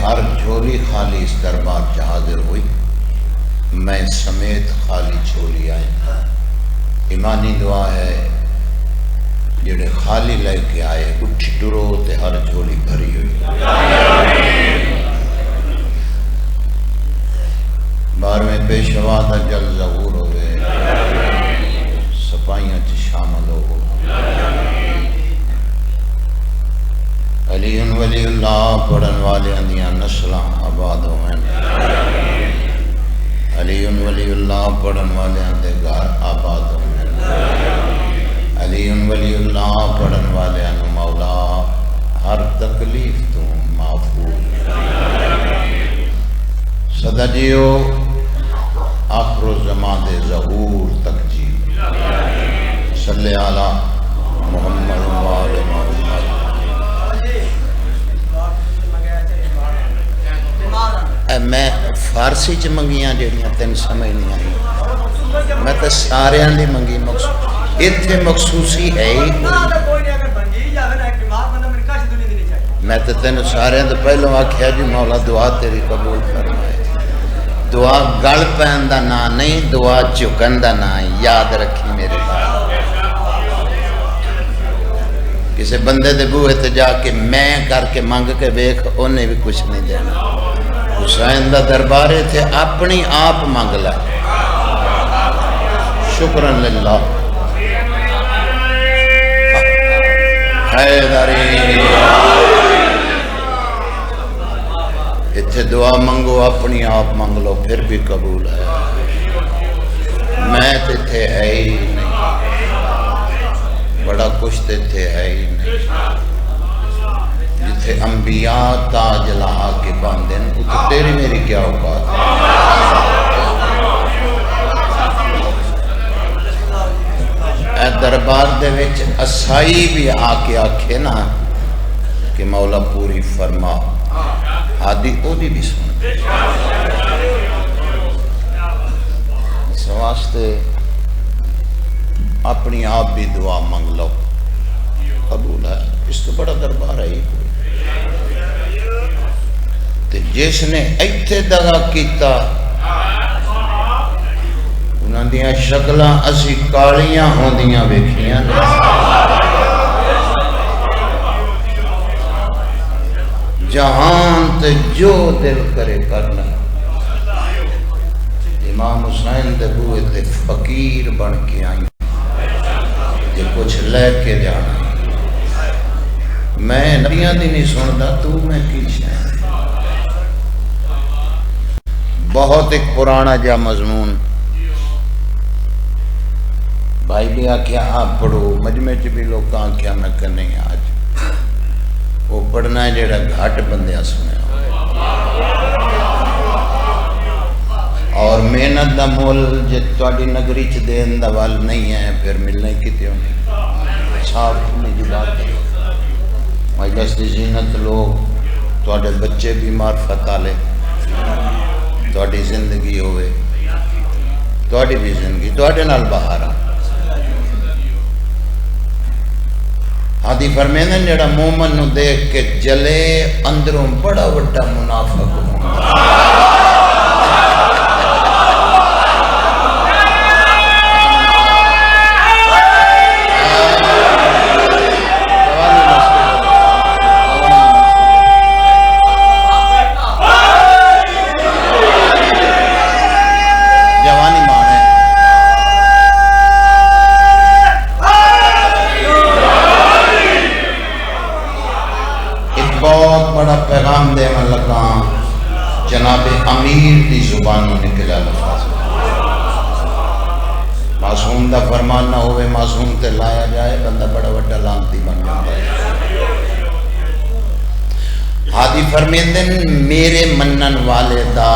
ہر جھولی خالی اس دربار چ حاضر ہوئی، میں سمیت خالی جھولی آئے۔ ایمانی دعا ہے جڑے خالی لے کے آئے اٹھ ٹرو تے ہر جھولی بھری ہوئی۔ بارہویں پیشوا دا جل ظہور ہوئے، سپاہیاں چ شامل ہو۔ علی ولی اللہ پڑھن والے اندیاں نسلاں آباد ہوئیں۔ علی ولی اللہ پڑھن والے اندے گھر آباد ہوئیں۔ علی ولی اللہ پڑھن والے انو مولا ہر تکلیف تو محفوظ۔ صدا جیو آخر الزمان دے ظہور تک جی، صلی علی محمد وآل محمد۔ میں فارسی چ منگیاں جڑیاں تین سمجھ نہیں آئی، میں تو سارے دی منگی مخصوص اتنے مخصوصی ہے ہی میں تو تین سارے تو پہلو آکھیا جی مولا دعا تیری قبول فرمائے۔ دعا گل پہن دا نا نہیں، دعا چکن دا نا، یاد رکھی میرے بات۔ کسی بندے دے بوئے تے جا کے میں کر کے مانگ کے بیک انہیں بھی کچھ نہیں دینا۔ حسین دا دربارے تھے اپنی آپ مانگ لائے۔ شکرن للہ حیدری اتھے دعا منگو اپنی آپ مانگ لو پھر بھی قبول ہے۔ میں تھے ہے ہی نہیں، بڑا کچھ تھے ہے ہی نہیں۔ جتھے انبیاء تاج لا کے باندھن اتھے تیری میری کیا اوقات ہے۔ اے دربار دے وچ اسائی بھی آ کے آکھے نا کہ مولا پوری فرما، ہادی او دی بھی سن۔ اس واسطے اپنی آپ بھی دعا مانگ لو، قبول ہے۔ اس تو بڑا دربار ہے ہی کوئی۔ تے جس نے ایتھے دغا کیتا انہاں دیاں شکلاں اسی کالیاں ہوندیاں ویکھیاں نے۔ جہان تے جو دل کرے کرنا۔ امام حسین دے بوئے تے فقیر بن کے آئیں جے کچھ لے کے جانا۔ میں نبیاں دی نہیں سندا تو میں کی شاید۔ بہت ایک پرانا جا مضمون بھائی بھی آکھیا آپ پڑھو، مجمع چ بھی لوگ آکھیا میں کہ نہیں آج وہ پڑھنا ہے جڑا گھٹ بندے سنیا۔ اور محنت دا مول جے تواڈی نگری چ دین دا وال نہیں ہے پھر ملنے کتے ہونی۔ صاف نہیں دی بات ہے۔ مجلس دی زینت لوگ تواڈے بچے بھی معرفت آلے، تواڈی زندگی ہوئے، تواڈی بھی زندگی تواڈے نال باہر آ۔ ہادی فرمیندے جڑا مومن نو دیکھ کے جلے اندروں بڑا وڈا منافق ہوندا۔ پیغام دے من لگا جناب امیر دی زبانوں نکلا لفظ۔ معصوم دا فرمان نہ ہوئے، معصوم تے لایا جائے بندہ بڑا وڈا لانتی بن جاتا ہے۔ ہادی فرمیندن میرے منن والے دا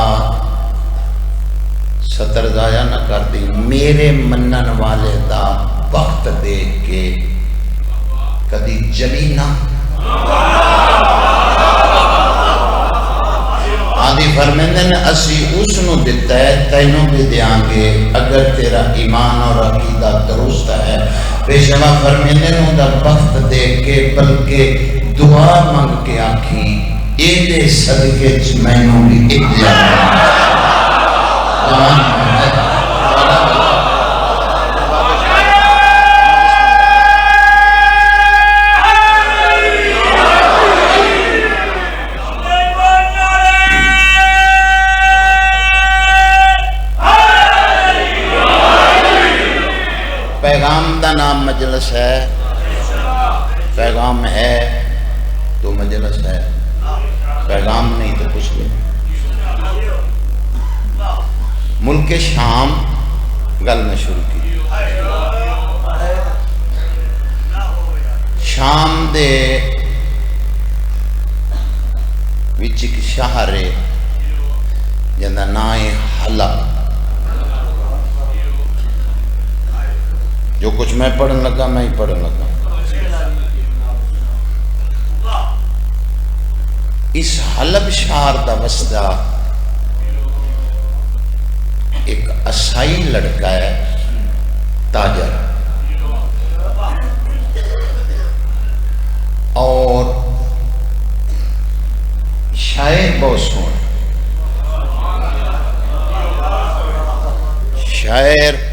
ستر ضائع نہ کر دی، میرے منن والے دا وقت دیکھ کے کدی جلی نہ۔ آدھی فرمیندن اسی اس نو دیتا ہے تینوں بھی دیاں گے اگر تیرا ایمان اور عقیدہ درست ہے۔ پیشوا فرمیندن دا وقت دیکھ کے بلکہ دعا مانگ کے آکھی یہ صدقے مینوں بھی ایک پیغام دا نام مجلس ہے، پیغام ہے تو مجلس ہے، پیغام نہیں تو کچھ نہیں۔ ملک شام گل میں شروع کی، شام دے وچ ایک شہر ہے جندا نام ہے حلب۔ جو کچھ میں پڑھن لگا میں ہی پڑھن لگا۔ اس حلب شہر دا وسطہ ایک عیسائی لڑکا ہے تاجر، اور شاعر بہت سونا، شاعر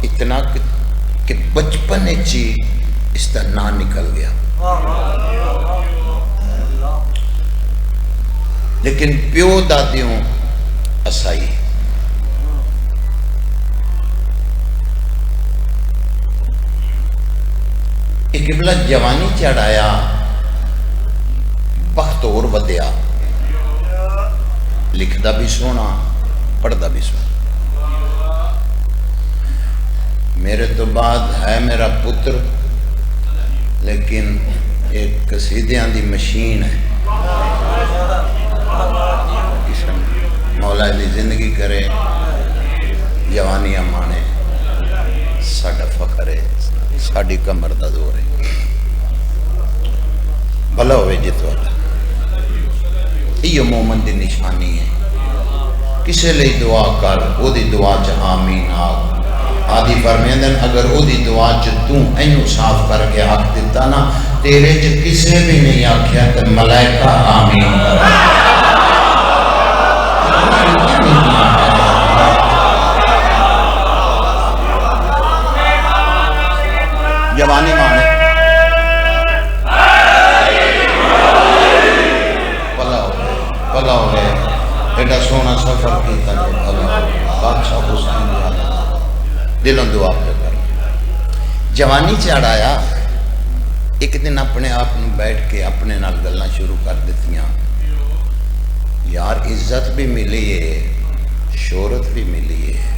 اتنا کہ بچپن چی اس کا نام نکل گیا، لیکن پیو دادیوں عیسائی۔ ایک بلا جوانی چڑھایا، بخت اور ودیا، لکھدا بھی سونا پڑھدا بھی سونا۔ میرے تو بعد ہے میرا پتر، لیکن ایک قصیدیاں دی مشین ہے۔ مولا علی زندگی کرے، جوانیاں مانے، ساڈا فخر ہے، ساڈی کمر دا دور ہے۔ بھلا ہوئے جی تواڈا، یہ مومن دی نشانی ہے۔ کسے لئی دعا کر، او دی دعا چ آمین آگ۔ آدھی فرمیندن اگر او دی دعا چ تو اینو صاف کر کے حق دیتا نا، تیرے چ کسے بھی نہیں آکھیا کہ ملائکہ آمین کر۔ جوانی مانے پلا ہو گئے، ایڈا سونا سفر کیتا جو پلا بادشاہ حسین یاد دلوں دعا پہ کر۔ جوانی چڑھایا، ایک دن اپنے آپ میں بیٹھ کے اپنے نال گلاں شروع کر دیتیاں، یار عزت بھی ملی ہے، شہرت بھی ملی ہے،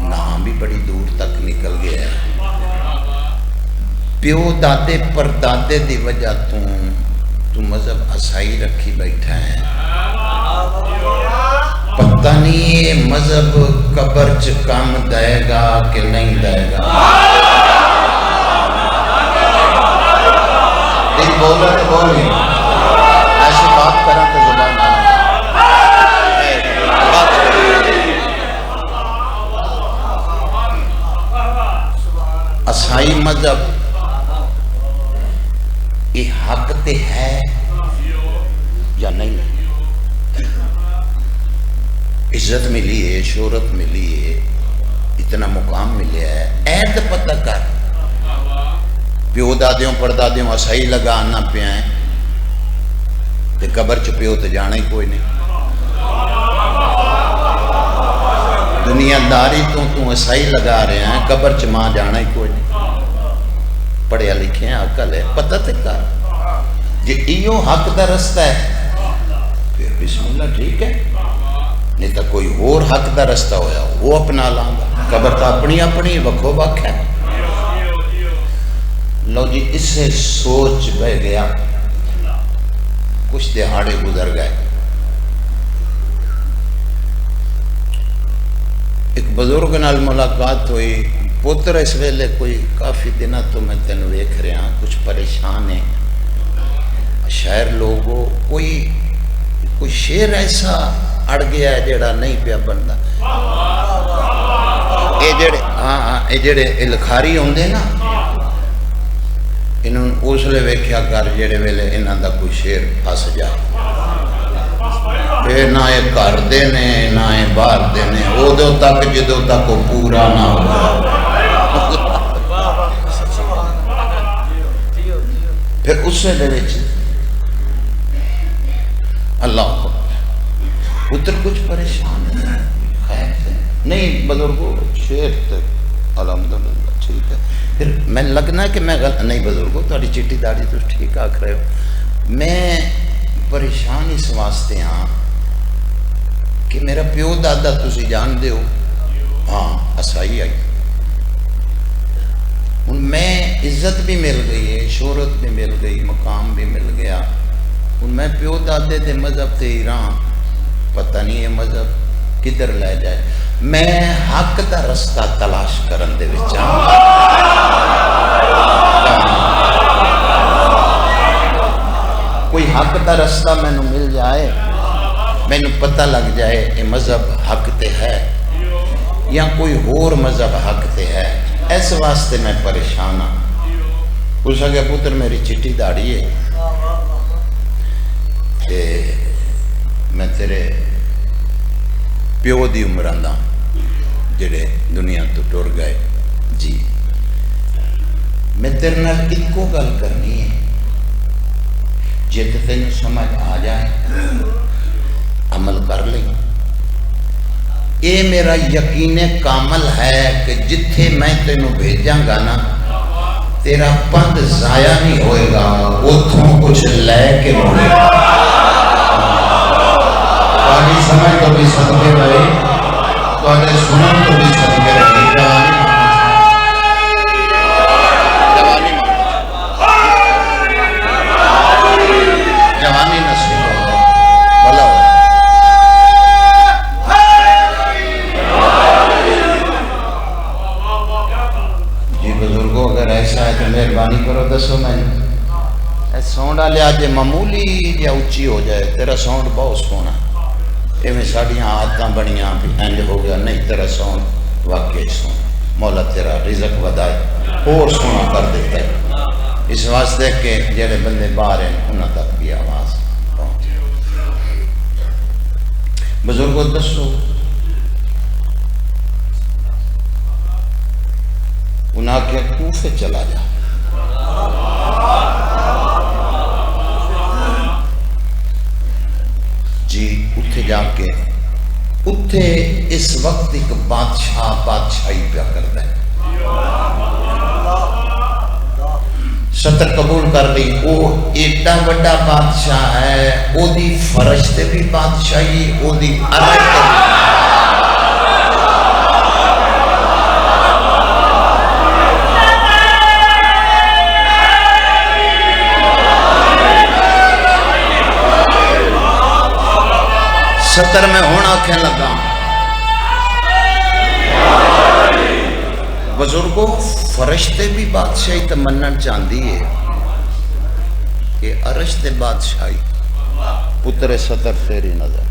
نام بھی بڑی دور تک نکل گیا ہے۔ پیو دادے پر دادے دی وجہ تو مذہب عیسائی رکھی بیٹھا ہے، پتہ نہیں یہ مذہب قبر چ کام دے گا کہ نہیں دے گا۔ ایک بولا تو بولی، ایسی بات کریں تو زبان عیسائی مذہب یہ حق تے ہے یا نہیں؟ عزت ملی ہے، شہرت ملی ہے، اتنا مقام ملیا ہے، عید پتہ کر۔ پیو دادیوں پردادیوں عیسائی لگا آنا پہ آئیں تے قبر چ پیو تے جانا ہی کوئی نہیں۔ دنیا داری تو عیسائی لگا رہے ہیں، قبر چ ماں جانا ہی کوئی نہیں۔ پڑھیا لکھے ہیں، عقل ہے، پتہ تے کر۔ جی ایو حق دا رستہ ہے پھر بسم اللہ ٹھیک ہے، نہیں تو کوئی اور حق دا رستہ ہویا وہ اپنا لانگا۔ قبر تو اپنی اپنی وکھو وکھ ہے۔ لو جی اس سے سوچ بہ گیا، کچھ دہاڑے گزر گئے، ایک بزرگ نال ملاقات ہوئی، پتر اس ویلے کوئی کافی دنہ تو میں تینوں ویکھ رہا ہوں، کچھ پریشان ہے، شاعر لوگوں کوئی شعر ایسا اڑ گیا ہے جڑا نہیں پیا بنتا۔ یہ جڑے لکھاری ہوندے نا، انہوں اس لیے ویکھیا کر جڑے ویلے انہاں دا کوئی شیر پھس جائے، اے نہ یہ گھر دے نے نہ یہ باہر دے نے، ادو تک جدو تک وہ پورا نہ ہو، پھر اسے دے وچ اللہ پتر کچھ پریشان ہے، خیر نہیں بزرگوں شیر تک الحمدللہ ٹھیک ہے۔ پھر میں لگنا ہے کہ میں غلط نہیں بزرگوں، تھوڑی چٹی داڑھی تو ٹھیک آکھ رہے ہو، میں پریشان اس واسطے ہاں کہ میرا پیو دادا تسی جان دے ہو، ہاں اسائی آئی ہوں، میں عزت بھی مل گئی ہے، شہرت بھی مل گئی، مقام بھی مل گیا، ہوں میں پیو دادے دے مذہب تے ہی رہاں، پتہ نہیں ہے مذہب کدھر لے جائے، میں حق دا رستہ تلاش کرن دے وچ کوئی حق دا رستہ میں نو مل جائے، میں نو پتہ لگ جائے کہ مذہب حق تے ہے یا کوئی اور مذہب حق تے ہے، اس واسطے میں پریشان ہاں۔ اس آگے پتر میری چٹی داڑھی ہے کہ میں تیرے پیو دی عمران دا جڑے دنیا تو ٹر گئے، جی میں تیرے نال ایک کو گل کرنی ہے، جے تے تینوں سمجھ آ جائے عمل کر لیں، اے میرا یقین کامل ہے کہ جتھے میں تینوں بھیجاں گا نا تیرا پند ضائع نہیں ہوئے گا، اتھوں کچھ لے کے ہوئے گا، تاری سمجھ تو بھی صدقے رہے، تاری سنن تو بھی صدقے رہے، جوانی نصیب ہو بھلا ہو۔ جی بزرگوں اگر ایسا ہے تو مہربانی کرو دسو میں ساؤنڈ والے آج معمولی یا اچھی ہو جائے، تیرا ساؤنڈ بہت سونا، ایویں ساڑیاں عادتاں بنیاں بھی انج ہو گیا، نہیں تیرا ساؤنڈ واقعی سونا، مولا تیرا رزق ودائے اور سونا کر دیتا ہے، اس واسطے کہ جڑے بندے باہر ہیں انہاں تک بھی آواز پہنچے۔ بزرگوں دسو انہاں کے کوفے چلا جا، جی اتھے جا کے اتھے اس وقت ایک بادشاہی پیا کرتا ہے، ستر قبول کر لی، وہ ایڈا بڑا بادشاہ ہے، او دی فرشتے بھی بادشاہی، او دی عرش ستر میں ہونا آنکھیں لگا۔ بزرگوں فرشتے بھی بادشاہی تمنن چاندی ہے کہ عرش تے بادشاہی، پتر ستر تیری نظر،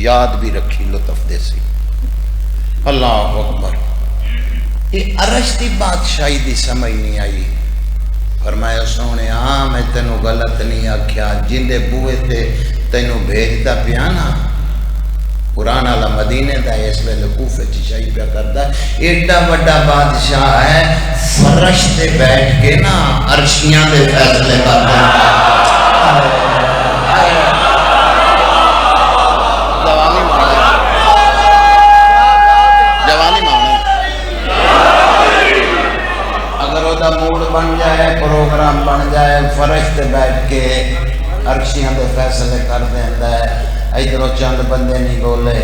یاد بھی رکھی لطف دے سی، اللہ اکبر۔ یہ عرش دی بادشاہی دی سمجھ نہیں آئی، فرمایا سونے ہاں میں تینوں غلط نہیں آکھیا، جندے بوئے تے تینوں بھیجتا پیانا قرآن والا مدینے دا اس ویلے کوفے چشائی پیا کردا، ایڈا بڑا بادشاہ ہے، فرشتے بیٹھ کے نا عرشیاں دے فیصلے کردا، جوانی مانے اگر وہ دا موڈ بن جائے، پروگرام بن جائے، فرشتے بیٹھ کے عرشیاں دے فیصلے کر دیندہ ہے، ادھروں چند بندے نہیں بولے،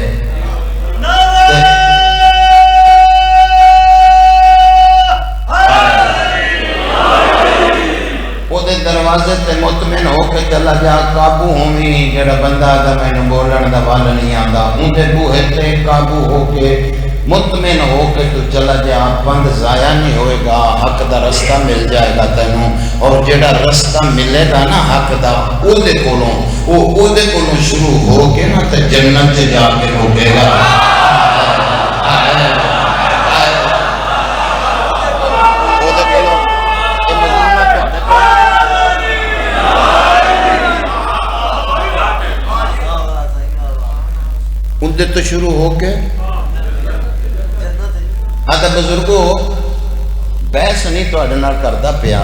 وہ دے دروازے تے مطمئن ہو کے چلا جا، قابو ہومی جڑا بندہ دا میں نے بولن دا وال نہیں آندا، ان دے بوہے تے قابو ہو کے مطمئن ہو کے تو چلا جا، بند ضائع نہیں ہوئے گا، حق دا رستہ مل جائے گا تینوں، اور جڑا رستہ ملے گا نا حق دا او دے کولوں شروع ہو کے نا تے جنت سے جا کے روکے گا۔ او دے کولوں تو شروع ہو کے آدھا بزرگو بحث نہیں تو اڈنا کردہ پیا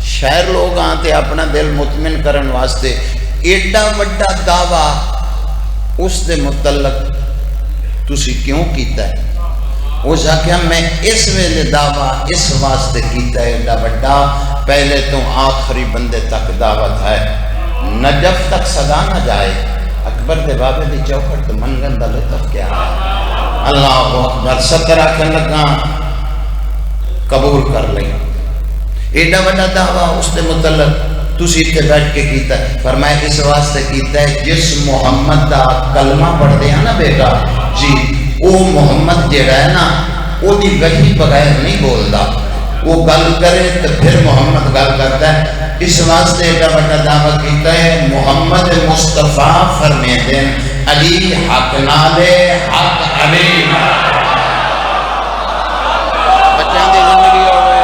شہر لوگ آتے اپنا دل مطمئن کرن واسطے ایڈا وڈا دعویٰ اس دے متعلق تسی کیوں کیتا ہے اس آکھیا میں اس ویلے دعویٰ اس واسطے کیتا ہے ایڈا وڈا پہلے تو آخری بندے تک دعوت ہے نجف تک صدا نہ جائے اکبر دے بابے دی چوکھٹ تو منگن دا لطف کیا ہے اللہ اکبر 17 کے لگا قبول کر لیں ایڈا وڈا دعویٰ اس دے متعلق تسی تے بیٹھ کے کیتا ہے فرمایا اس واسطے کیتا ہے جس محمد دا کلمہ پڑھ دے ہیں نا بیٹا جی وہ محمد جیڑا ہے نا وہ دی وحی بغیر نہیں بولدا وہ گل کرے تو پھر محمد گل کرتا ہے اس واسطے ایڈا بڑا دعویٰ کیتا ہے محمد مصطفیٰ فرمیتے ہیں علی حق نالے حق علی بچان دی زندگی ہوئے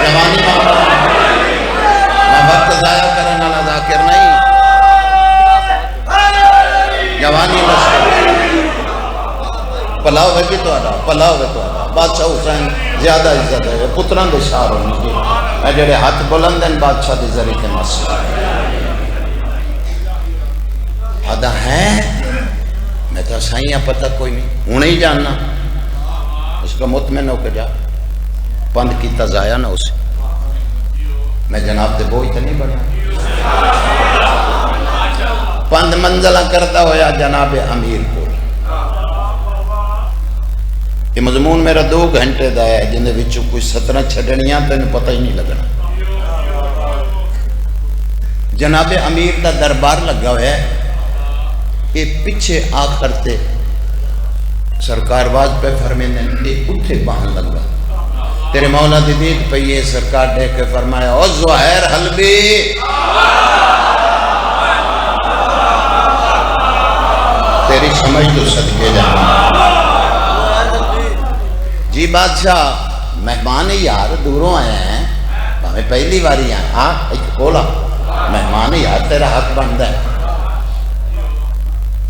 جوانی میں وقت ضائع کرنے والا ذاکر نہیں جوانی نسل پلاؤ ہے کہ تو آڈا بادشاہ حسین زیادہ عزت ہے پتران دے شاہ ہونے کی میں جڑے ہاتھ بلند ہیں بادشاہ دے ذریعے کے مسئلہ آدھا ہے میں تو سائیاں پتہ کوئی نہیں انہیں ہی جاننا اس کا مطمئن ہو کے جا پند کی تضائع نہ اسے میں جناب دے بوئی تو نہیں بڑھا پند منزلہ کرتا ہویا جناب امیر کو یہ مضمون میرا 2 گھنٹے دا ہے جنہیں وچوں کوئی 17 چھڑنیاں تو انہیں پتہ ہی نہیں لگنا جناب امیر دا دربار لگا ہویا ہے یہ پچھے آخر تے سرکار واز پہ فرمینے یہ اتھے باہن لگا تیرے مولا دی دید پہ یہ سرکار دے کے فرمایا او زہیر حلبی تیری سمجھ تو صدقے جانا جی بادشاہ مہمان یار دوروں آئے ہیں ہمیں پہلی باری آئے ہاں ایک کھولا مہمان یار تیرا حق بنتا ہے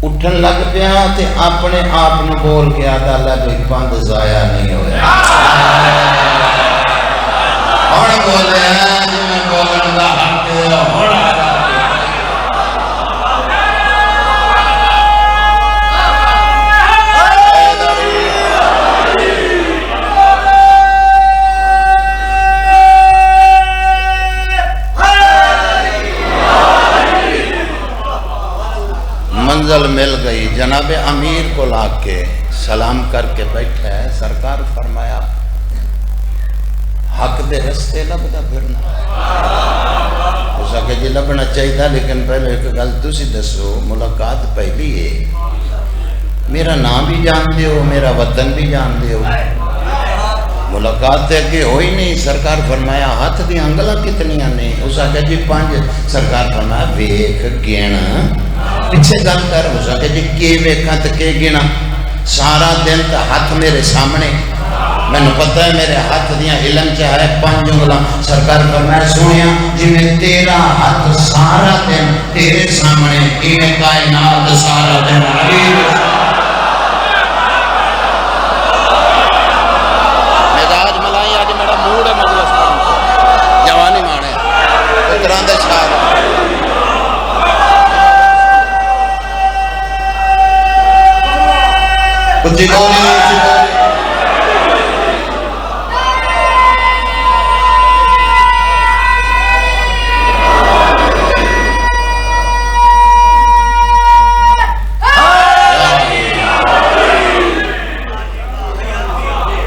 اٹھن لگ پیا تے اپنے آپ نے بول کے آدھا لگ پند ضائع نہیں ہویا اور بولے ہیں جی میں بولن دا حق ہونا منزل مل گئی جناب امیر کو لا کے سلام کر کے بیٹھا ہے سرکار فرمایا حق دے رستے لبدا پھرنا اس آگے جی لبنا چاہیے تھا لیکن پہلے ایک گل تسی دسو ملاقات پہلی ہے میرا نام بھی جان دیو میرا وطن بھی جان دیو ملاقات تے کہ ہوئی نہیں سرکار فرمایا ہاتھ دی انگلہ کتنیاں نہیں اس آگے جی 5 سرکار فرمایا ویکھ گین پیچھے گل کر ہو سکے جی کی ویکھاں تے کی گنا سارا دن تا ہاتھ میرے سامنے میں نے پتہ ہے میرے ہاتھ دیاں علم چاہے 5 انگلاں سرکار فرمایا سنیا جی میں تیرا ہاتھ سارا دن تیرے سامنے ایویں کائنات سارا دن مزاج ملائی آج میرا موڈ ہے مجلس جوانی مانے اتران دے شاہ کچھ بولی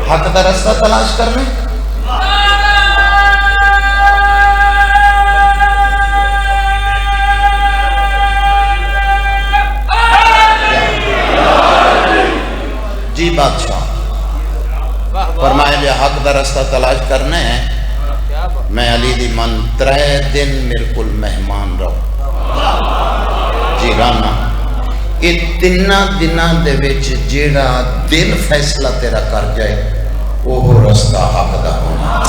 حق کا رستہ تلاش کرنے جی بادشاہ فرمایا جی حق دا رستہ تلاش کرنے ہیں میں علی دی من 3 دن میرے کل مہمان رہو جی رانا یہ 3 دنوں دے وچ جیڑا دل فیصلہ تیرا کر جائے وہ رستہ حق دا ہونا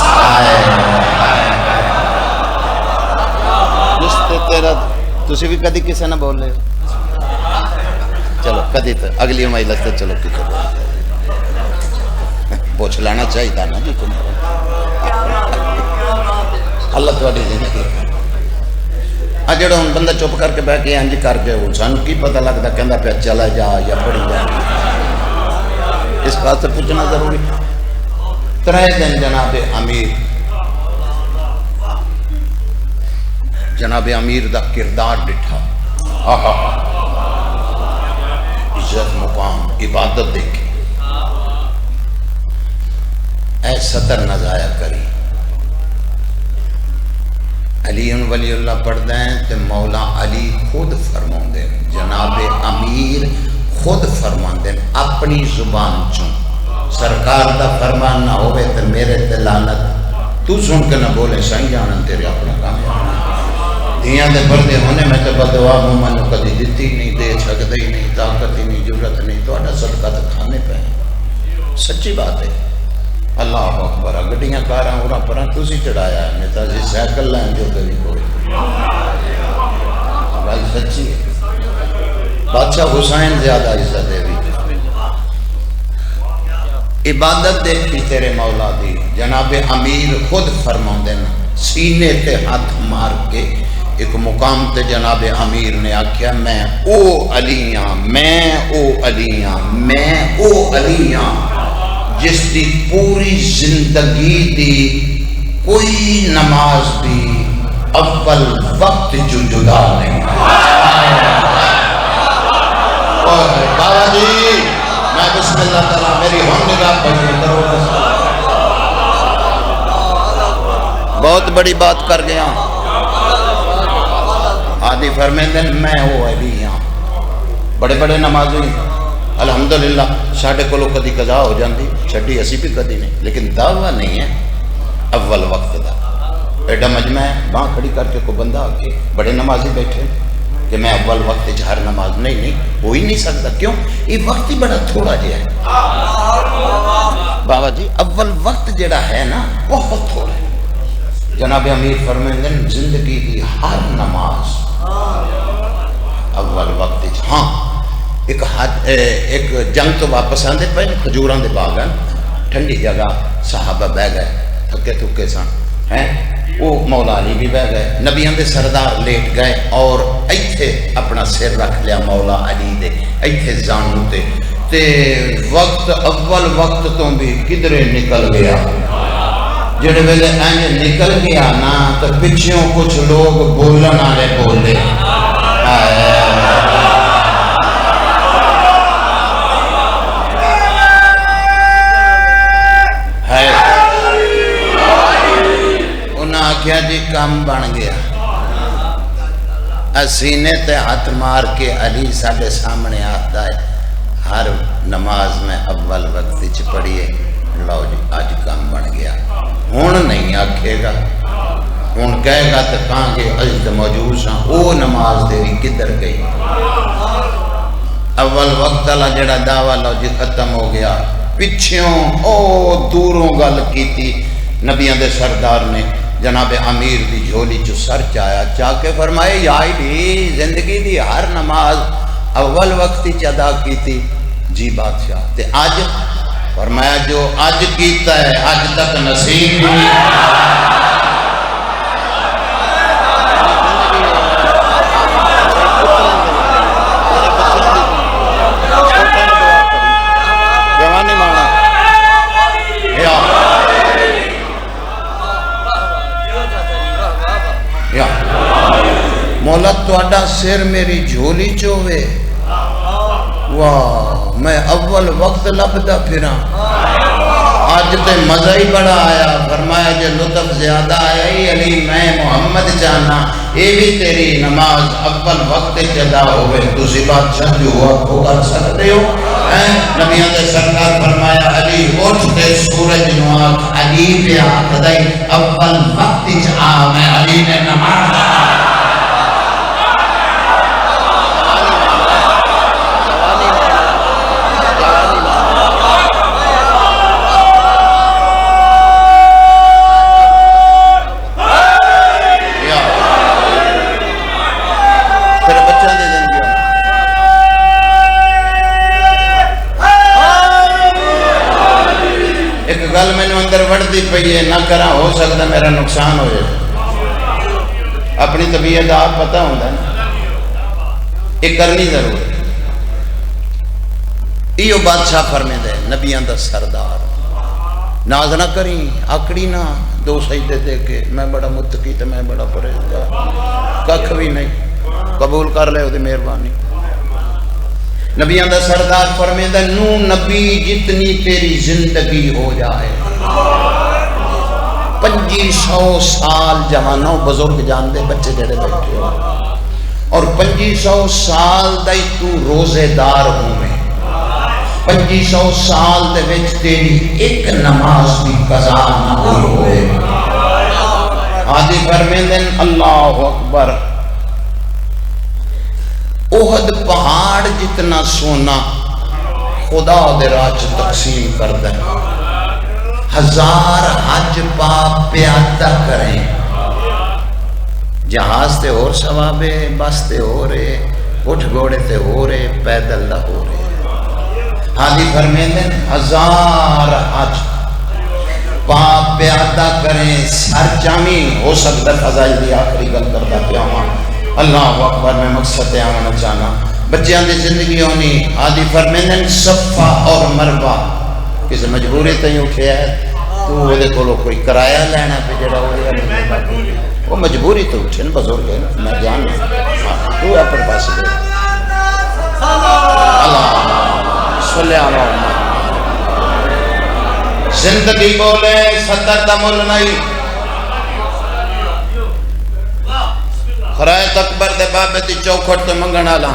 جس تے تیرا تسی بھی کدی کسے نہ بول رہے ہو؟ چلو کدی تو اگلی مجلس سے چلو کتے پوچھ لینا چاہیے نا جی تم اللہ تھوڑی زندگی جڑا ہوں بندہ چپ کر کے بہ کے انج کر کے وہ سانو کی پتہ لگتا کہندا پیا چلا جا یا پڑھی جا اس بات سے پوچھنا ضروری 3 دن جناب امیر دا کردار ڈٹھا عزت مقام عبادت دیکھی اے سطر نہ ضائع کری علی ولی اللہ پڑھتے ہیں تو مولا علی خود فرماؤں دے جناب امیر خود فرماؤں دے اپنی زبان چوں سرکار دا فرمان نہ ہوئے تو میرے لعنت تو سن کے نہ بولے سائیں جانن تیرے اپنا کام دیاں دے بردے ہونے میں تو بدعا مومن کو کدی دیتی نہیں دے چھکتے ہی نہیں طاقت ہی نہیں ضرورت نہیں تو اڈا صدقہ تو کھانے پہ سچی بات ہے اللہ اکبر گڈیاں کاراں اورا پراں تسی چڑھایا ہے نیتا جی سائیکل لائن جو کبھی کوئی بھائی سچی ہے بادشاہ حسین زیادہ عزت ہے بھی عبادت دیکھی تیرے مولا دی جناب امیر خود فرماؤں دینا سینے تے ہاتھ مار کے ایک مقام تے جناب امیر نے آکھیا میں او علی ہاں جس دی پوری زندگی دی کوئی نماز بھی اول وقت جو جدا نہیں بابا جی میں بسم اللہ تعالیٰ میری ہم نگاہ پڑھیں بہت بڑی بات کر گیا آدھی فرمیندن میں ہو علی ہاں بڑے بڑے نمازی الحمدللہ ساڑھے کو لوگ کدی قضا ہو جاندی چھڑی اسی بھی کدی نہیں لیکن دعویٰ نہیں ہے اول وقت دا ایڈا مجمع ہے وہاں کھڑی کر کے کو بندہ آگے بڑے نمازی بیٹھے کہ میں اول وقت جھار نماز نہیں ہو ہی نہیں سکتا کیوں یہ وقت ہی بڑا تھوڑا جیا ہے بابا جی اول وقت جڑا ہے نا بہت تھوڑا ہے جناب امیر فرمائیں زندگی کی ہر نماز اول وقت ہاں ایک جنگ تو واپس آندے پہ کھجوراں دے باغ ہیں ٹھنڈی جگہ صحابہ بہ گئے تھکے تھکے سن ہیں وہ مولا علی بھی بہ گئے نبیان دے سردار لیٹ گئے اور ایتھے اپنا سر رکھ لیا مولا علی دے ایتھے زانو تے وقت اول وقت تو بھی کدرے نکل گیا جڑے ویلے اینج نکل گیا نا تو پچھوں کچھ لوگ بولن آلے بولے کیا جی کام بن گیا سینے تے ہاتھ مار کے علی ساڑھے سامنے آتا ہے ہر نماز میں اول وقت چ پڑھیے لو جی آج کام بن گیا ہون نہیں آکھے گا ہون کہے گا تو کہاں گے عزت موجود ساں او نماز دیری کدھر گئی اول وقت اللہ جڑا دعویٰ لو جی ختم ہو گیا پچھوں او دوروں گل کی تھی نبیان دے سردار نے جناب امیر دی جھولی چو سر چایا چاہ کے فرمائے یا علی زندگی دی ہر نماز اول وقتی ادا کی تھی جی بادشاہ تے آج فرمایا جو آج کیتا ہے آج تک نصیب نہیں مولا تو اڈا سر میری جھولی چووے واہ میں اول وقت لبدا پھراں آج تے مزہ ہی بڑا آیا فرمایا جو لطف زیادہ آیا ہی علی میں محمد جانا یہ بھی تیری نماز اول وقت جدا ہوئے دوسری بات جو ہوا کو کر سکتے ہو نبیان دے سرکار فرمایا علی اٹھ دے سورج نواق علی پہ آقدائی اول وقت جا میں علی نے نماز چلتی پئی ہے، نہ کرا ہو سکتا میرا نقصان ہو جائے. اپنی طبیعت آپ پتہ ہوتا ہے نا، یہ کرنی ضرور ہے. یہ بادشاہ فرمیندہ ہے، نبیان دا سردار، ناز نہ کریں، آکڑی نہ دو سجدے دے کے میں بڑا متقی تے میں بڑا پرہیزگار، ککھ بھی نہیں، قبول کر لے وہ دی مہربانی. نبیان دا سردار فرمیندہ نو نبی جتنی تیری زندگی ہو جائے، 2500 سال جوانوں بزرگ جان دے بچے جڑے بیٹھے ہو، اور 2500 سال دائی تو روزے دار ہوں میں، 2500 سال دے وچ تیری ایک نماز بھی قضا نہ ہوئے. آدھی فرمیندن اللہ اکبر. احد پہاڑ جتنا سونا خدا دے راج تقسیم کر دیں، 1000 حج پاپ پیادہ کریں. جہاز تے اور ثوابے، بس تے ہو رہے، اٹھ گھوڑے تے ہو رہے، پیدل دا ہو رہے. حالی فرمیندن 1000 حج پاپ پیادہ کریں. سر جامی ہو سکتا فضائل دی آخری گل کرتا پیاما. اللہ اکبر. میں مقصد آمنا چاہنا بچیاں دی زندگی ہونی. حالی فرمیندن صفا اور مروہ کسی مجبوری تے اٹھے ہے تو وہ دے کولو کوئی کرایہ لینا پہ جڑا ہو رہا ہے، وہ مجبوری تو اٹھے نا، بزرگ ہے نا، میں جان تو اپنے پاس دے. اللہ صلی اللہ زندگی بولے 70 دا مل نہیں. خرائط اکبر دے بابے دی چوکھٹ تے منگن والا،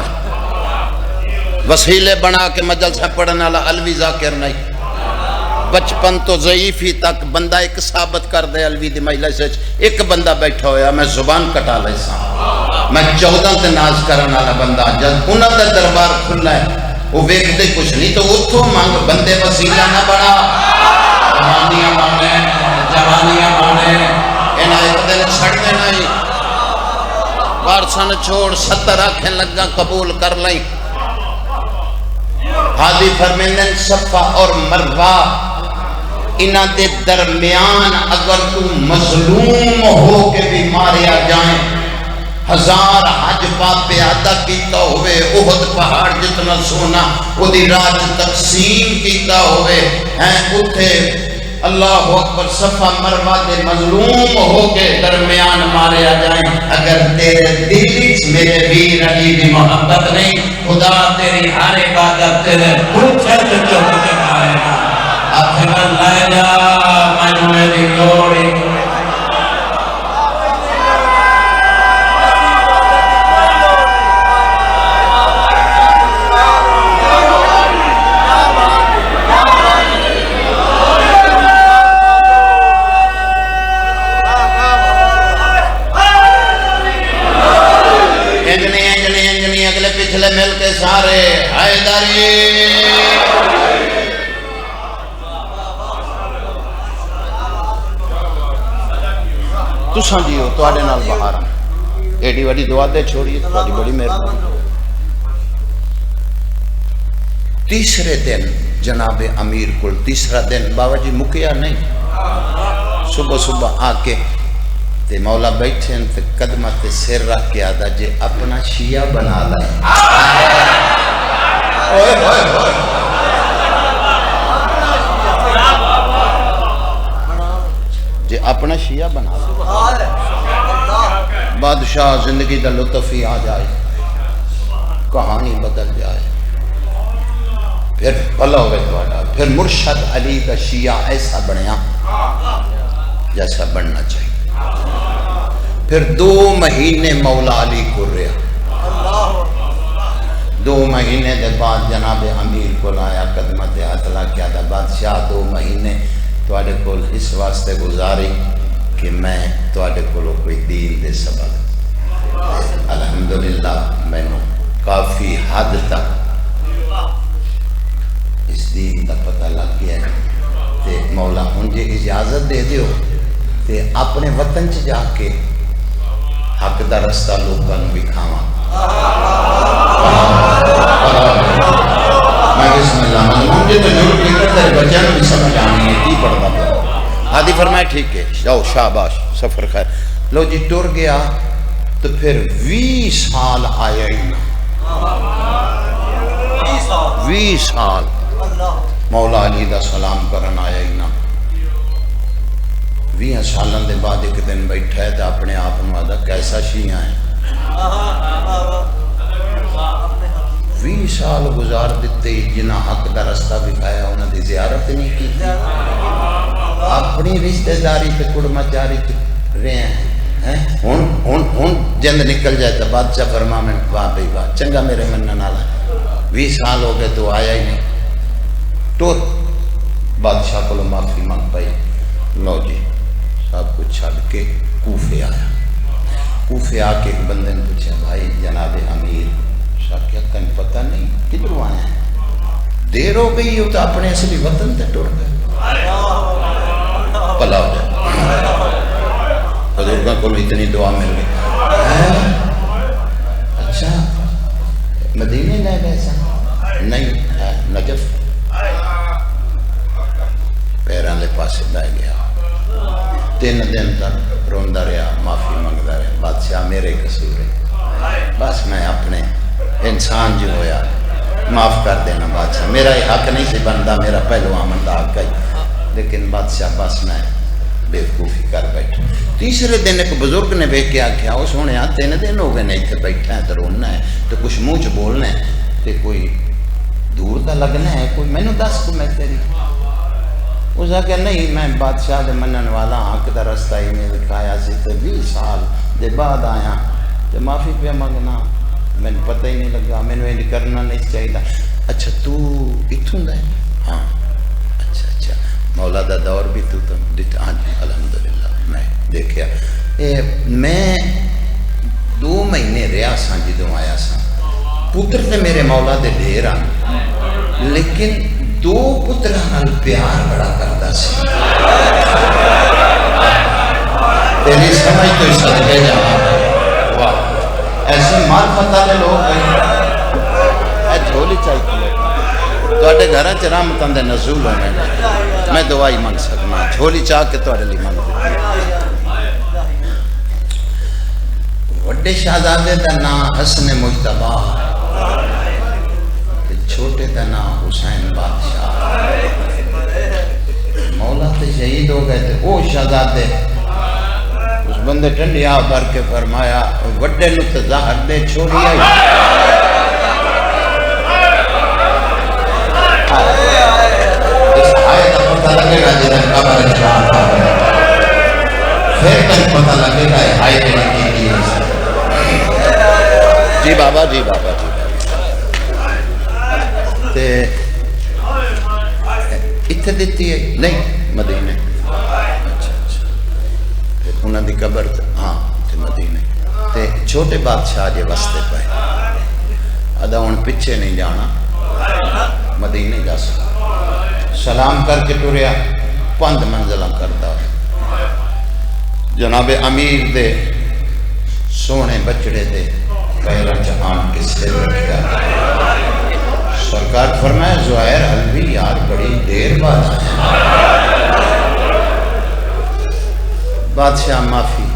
وسیلے بنا کے مجلسہ پڑھن والا الوی ذاکر نہیں. بچپن تو ضعیفی تک بندہ ایک ثابت کر دے الوی دی مجلس وچ ایک بندہ بیٹھا ہویا میں زبان کٹا لے سا. میں 14 تے ناز کرن والا بندہ، جب انہاں دا دربار کھلا ہے وہ ویکھدے کچھ نہیں تو اتھوں مانگ. بندے وسیلہ نہ بنا، جوانیاں مانے، جوانیاں مانے، انہاں ایک دن چھڑ دے نہیں. پارسن چھوڑ 70 آنکھیں لگا قبول کر لیں. حاضی فرمیندن صفا اور مروہ انہ دے درمیان اگر تو مظلوم ہو کے بھی ماریا جائیں، 1000 حج پاپ پیادہ کیتا ہوئے، احد پہاڑ جتنا سونا وہ دی راج تقسیم کیتا ہوئے ہیں، اتھے اللہ اکبر صفا مروہ دے مظلوم ہو کے درمیان ماریا جائیں. اگر تیرے دل میرے ویر علی دی محبت نہیں، خدا تیری ہر عبادت تیرے پوچھے سے چوک کے آئے گا. آخر لے جا میں میری لوڑی. پچھلے مل کے سارے حیدری. تو سمجھیو تو آڑے نال باہر ایڈی وڈی دعا دے چھوڑی تو آڑی بڑی مہربانی. تیسرے دن جناب امیر کل تیسرا دن بابا جی مکیا نہیں، صبح صبح آ کے تے مولا بیٹھے تے قدمہ تے سر رکھ کے آدھا جے اپنا شیعہ بنا لائے. جے اپنا شیعہ بنا لائے بادشاہ زندگی دا لطف ہی آ جائے، کہانی بدل جائے. پھر بھلا ہوئے توڑا، پھر مرشد علی کا شیعہ ایسا بنیا جیسا بننا چاہیے. پھر 2 مہینے مولا علی کو رہا. 2 مہینے دے بعد جناب امیر کو لایا قدمت اطلاع کیا تھا بادشاہ 2 مہینے توڑے کول اس واسطے گزاری کہ میں توڑے کولو کوئی دین دے سبب. الحمدللہ میں نے کافی حد تک اس دین دا پتہ لگ گیا تے مولا مجھے اجازت دے دیو تے اپنے وطن چ جا کے حق دا رستہ لوگاں نوں وکھاواں. میں بسم اللہ مجھے تو جڑ کے تے بچیاں نوں بھی سمجھ آنی ہے کی پڑھدا پیا. ہادی لو جی ٹر گیا تو پھر 20 سال آیا ہی نہ 20 سال مولا علی دا سلام کرن آیا ہی نہ 20 سالوں دے بعد ایک دن بیٹھا ہے تو اپنے آپ کو آدھا کیسا شیعہ ہے 20 سال گزار دیتے جنہ حق دا رستہ بکھایا انہوں نے زیارت نہیں کی اپنی رشتہ داری پہ کڑما چاری رہے ہیں ہن جند نکل جائے تو بادشاہ فرما میں واہ بھئی واہ چنگا میرے منن والا 20 سال ہو گئے تو آیا ہی نہیں تو بادشاہ کو معافی مانگ پائی لو جی سب کچھ چھڑ کے کوفے آیا کوفے آ کے ایک بندے نے پوچھا بھائی جناب امیر صاحب کیا کن پتہ نہیں کدھر آئے ہیں دیر ہو گئی ہو تو اپنے اصلی وطن تے ٹر گئے پلا ہو جائے بزرگوں کو اتنی دعا مل گئی اچھا مدینے لے گئے سن نہیں نجف پیران لے پاسے لے گیا 3 دن تک روندہ رہا معافی منگتا رہا بادشاہ میرے قصور ہے بس میں اپنے انسان جو ہویا معاف کر دینا بادشاہ میرا یہ حق نہیں سی بنتا میرا پہلو آمدہ حق ہے لیکن بادشاہ بس میں بیوقوفی کر بیٹھا تیسرے دن ایک بزرگ نے بیٹھ کے آکھیا وہ سونے 3 دن ہو گئے نہیں تھے بیٹھا ہے تو رونا ہے تو کچھ منہ چ بولنا ہے تو کوئی دور دا لگنا ہے کوئی میں نے دس کو میں تیری اس نے کہا نہیں میں بادشاہ دے منن والا حق دا رستہ ہی میں دکھایا سی تو 20 سال دے بعد آیا تو معافی پہ منگنا میں نے پتہ ہی نہیں لگا میں نے کرنا نہیں چاہیے اچھا تو اتھوں دا ہے ہاں اچھا مولا دا دور بھی تو دیتا ہاں جی الحمدللہ میں دیکھیا میں 2 مہینے رہا ساں جدوں آیا ساں پتر تے میرے مولا دے ڈھیر آن لیکن 2 پترہ نال پیار بڑا کرتا سی تیری سمجھ تو اس صدقے جانا واہ ایسے معرفت والے لوگ ہیں اے جھولی چاہیے تو اٹھے گھرہ چرامتاں دے نزول ہونے میں دعائی مانگ سکنا جھولی چاہ کے تو اٹھے لی مانگ دیتی وڈے شہزادے دا نا حسن مجتبہ چھوٹے دا نا حسین بادشاہ مولا تے شہید ہو گئے تھے او شہزادے اس بندے ٹھنڈی آہ بھر کے فرمایا وڈے نو تے ظاہر دے چھوڑی آئی اس آئے تا پتہ لگے گا جنہیں قبر اسلام کا پھر تک پتہ لگے گا آئے تے لگی کی جی بابا جی بابا جی تے اتھے دیتی ہے نہیں مدینے اچھا پھر انہوں نے قبر ہاں تے مدینے تے چھوٹے بادشاہ جے وستے پہ ادا ان پیچھے نہیں جانا مدینے جا سلام کر کے ٹریا 5 منزلہ کرتا جناب امیر دے سونے بچڑے دے پیران جہان کس سے رکھا سرکار فرمائے زہیر حلوی یار بڑی دیر بعد آیا بادشاہ معافی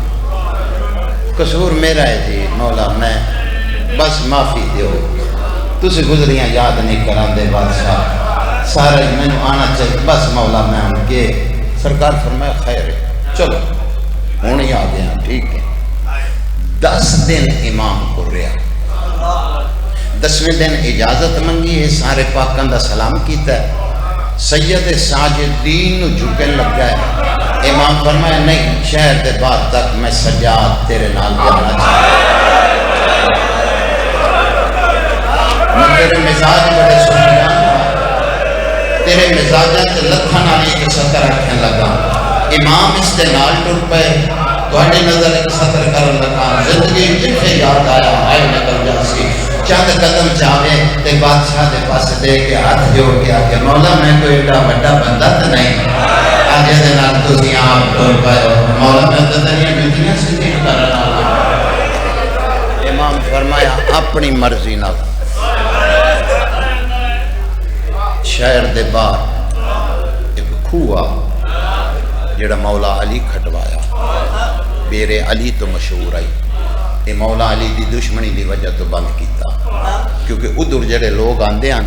قصور میرا ہے جی مولا میں بس معافی دیو تُسے گزریاں یاد نہیں کران دے بادشاہ سارا میں نے آنا چاہیے بس مولا میں ان کے سرکار فرمائے خیر ہے چلو ہونی آ گیا ٹھیک ہے 10 دن امام کو رہا 10ویں دن اجازت منگی ہے سارے پاکان دا سلام کیتا ہے سید ساجدین نو جھکن لگ گئے امام فرمایا نہیں شہر دے بعد تک میں سجاد تیرے نال جانا چاہتا میں تیرے مزاج بڑے سنیاں تیرے مزاجہ تے لکھن آلی ایک سطر رکھن لگا امام اس دے نال ٹر پے توڑے نظر ایک سطر کرن لگا زندگی جنہیں یاد آیا آئے نکل جاسی چند قدم چاہے تے بادشاہ دے پاس دے کے ہاتھ جوڑ کے آکے مولا میں کوئی ایڈا بڑا بندہ تو نہیں آجے دے نال تسی آپ ٹور پائے مولا میں تو دنیا بیتیاں سیدھی کرنا امام فرمایا اپنی مرضی نہ شہر دے باہر ایک کھوہ جڑا مولا علی کھٹوایا بیرے علی تو مشہور آئی، یہ مولا علی دی دشمنی دی وجہ تو بند کیتا، کیونکہ ادھر جڑے لوگ آندے ہیں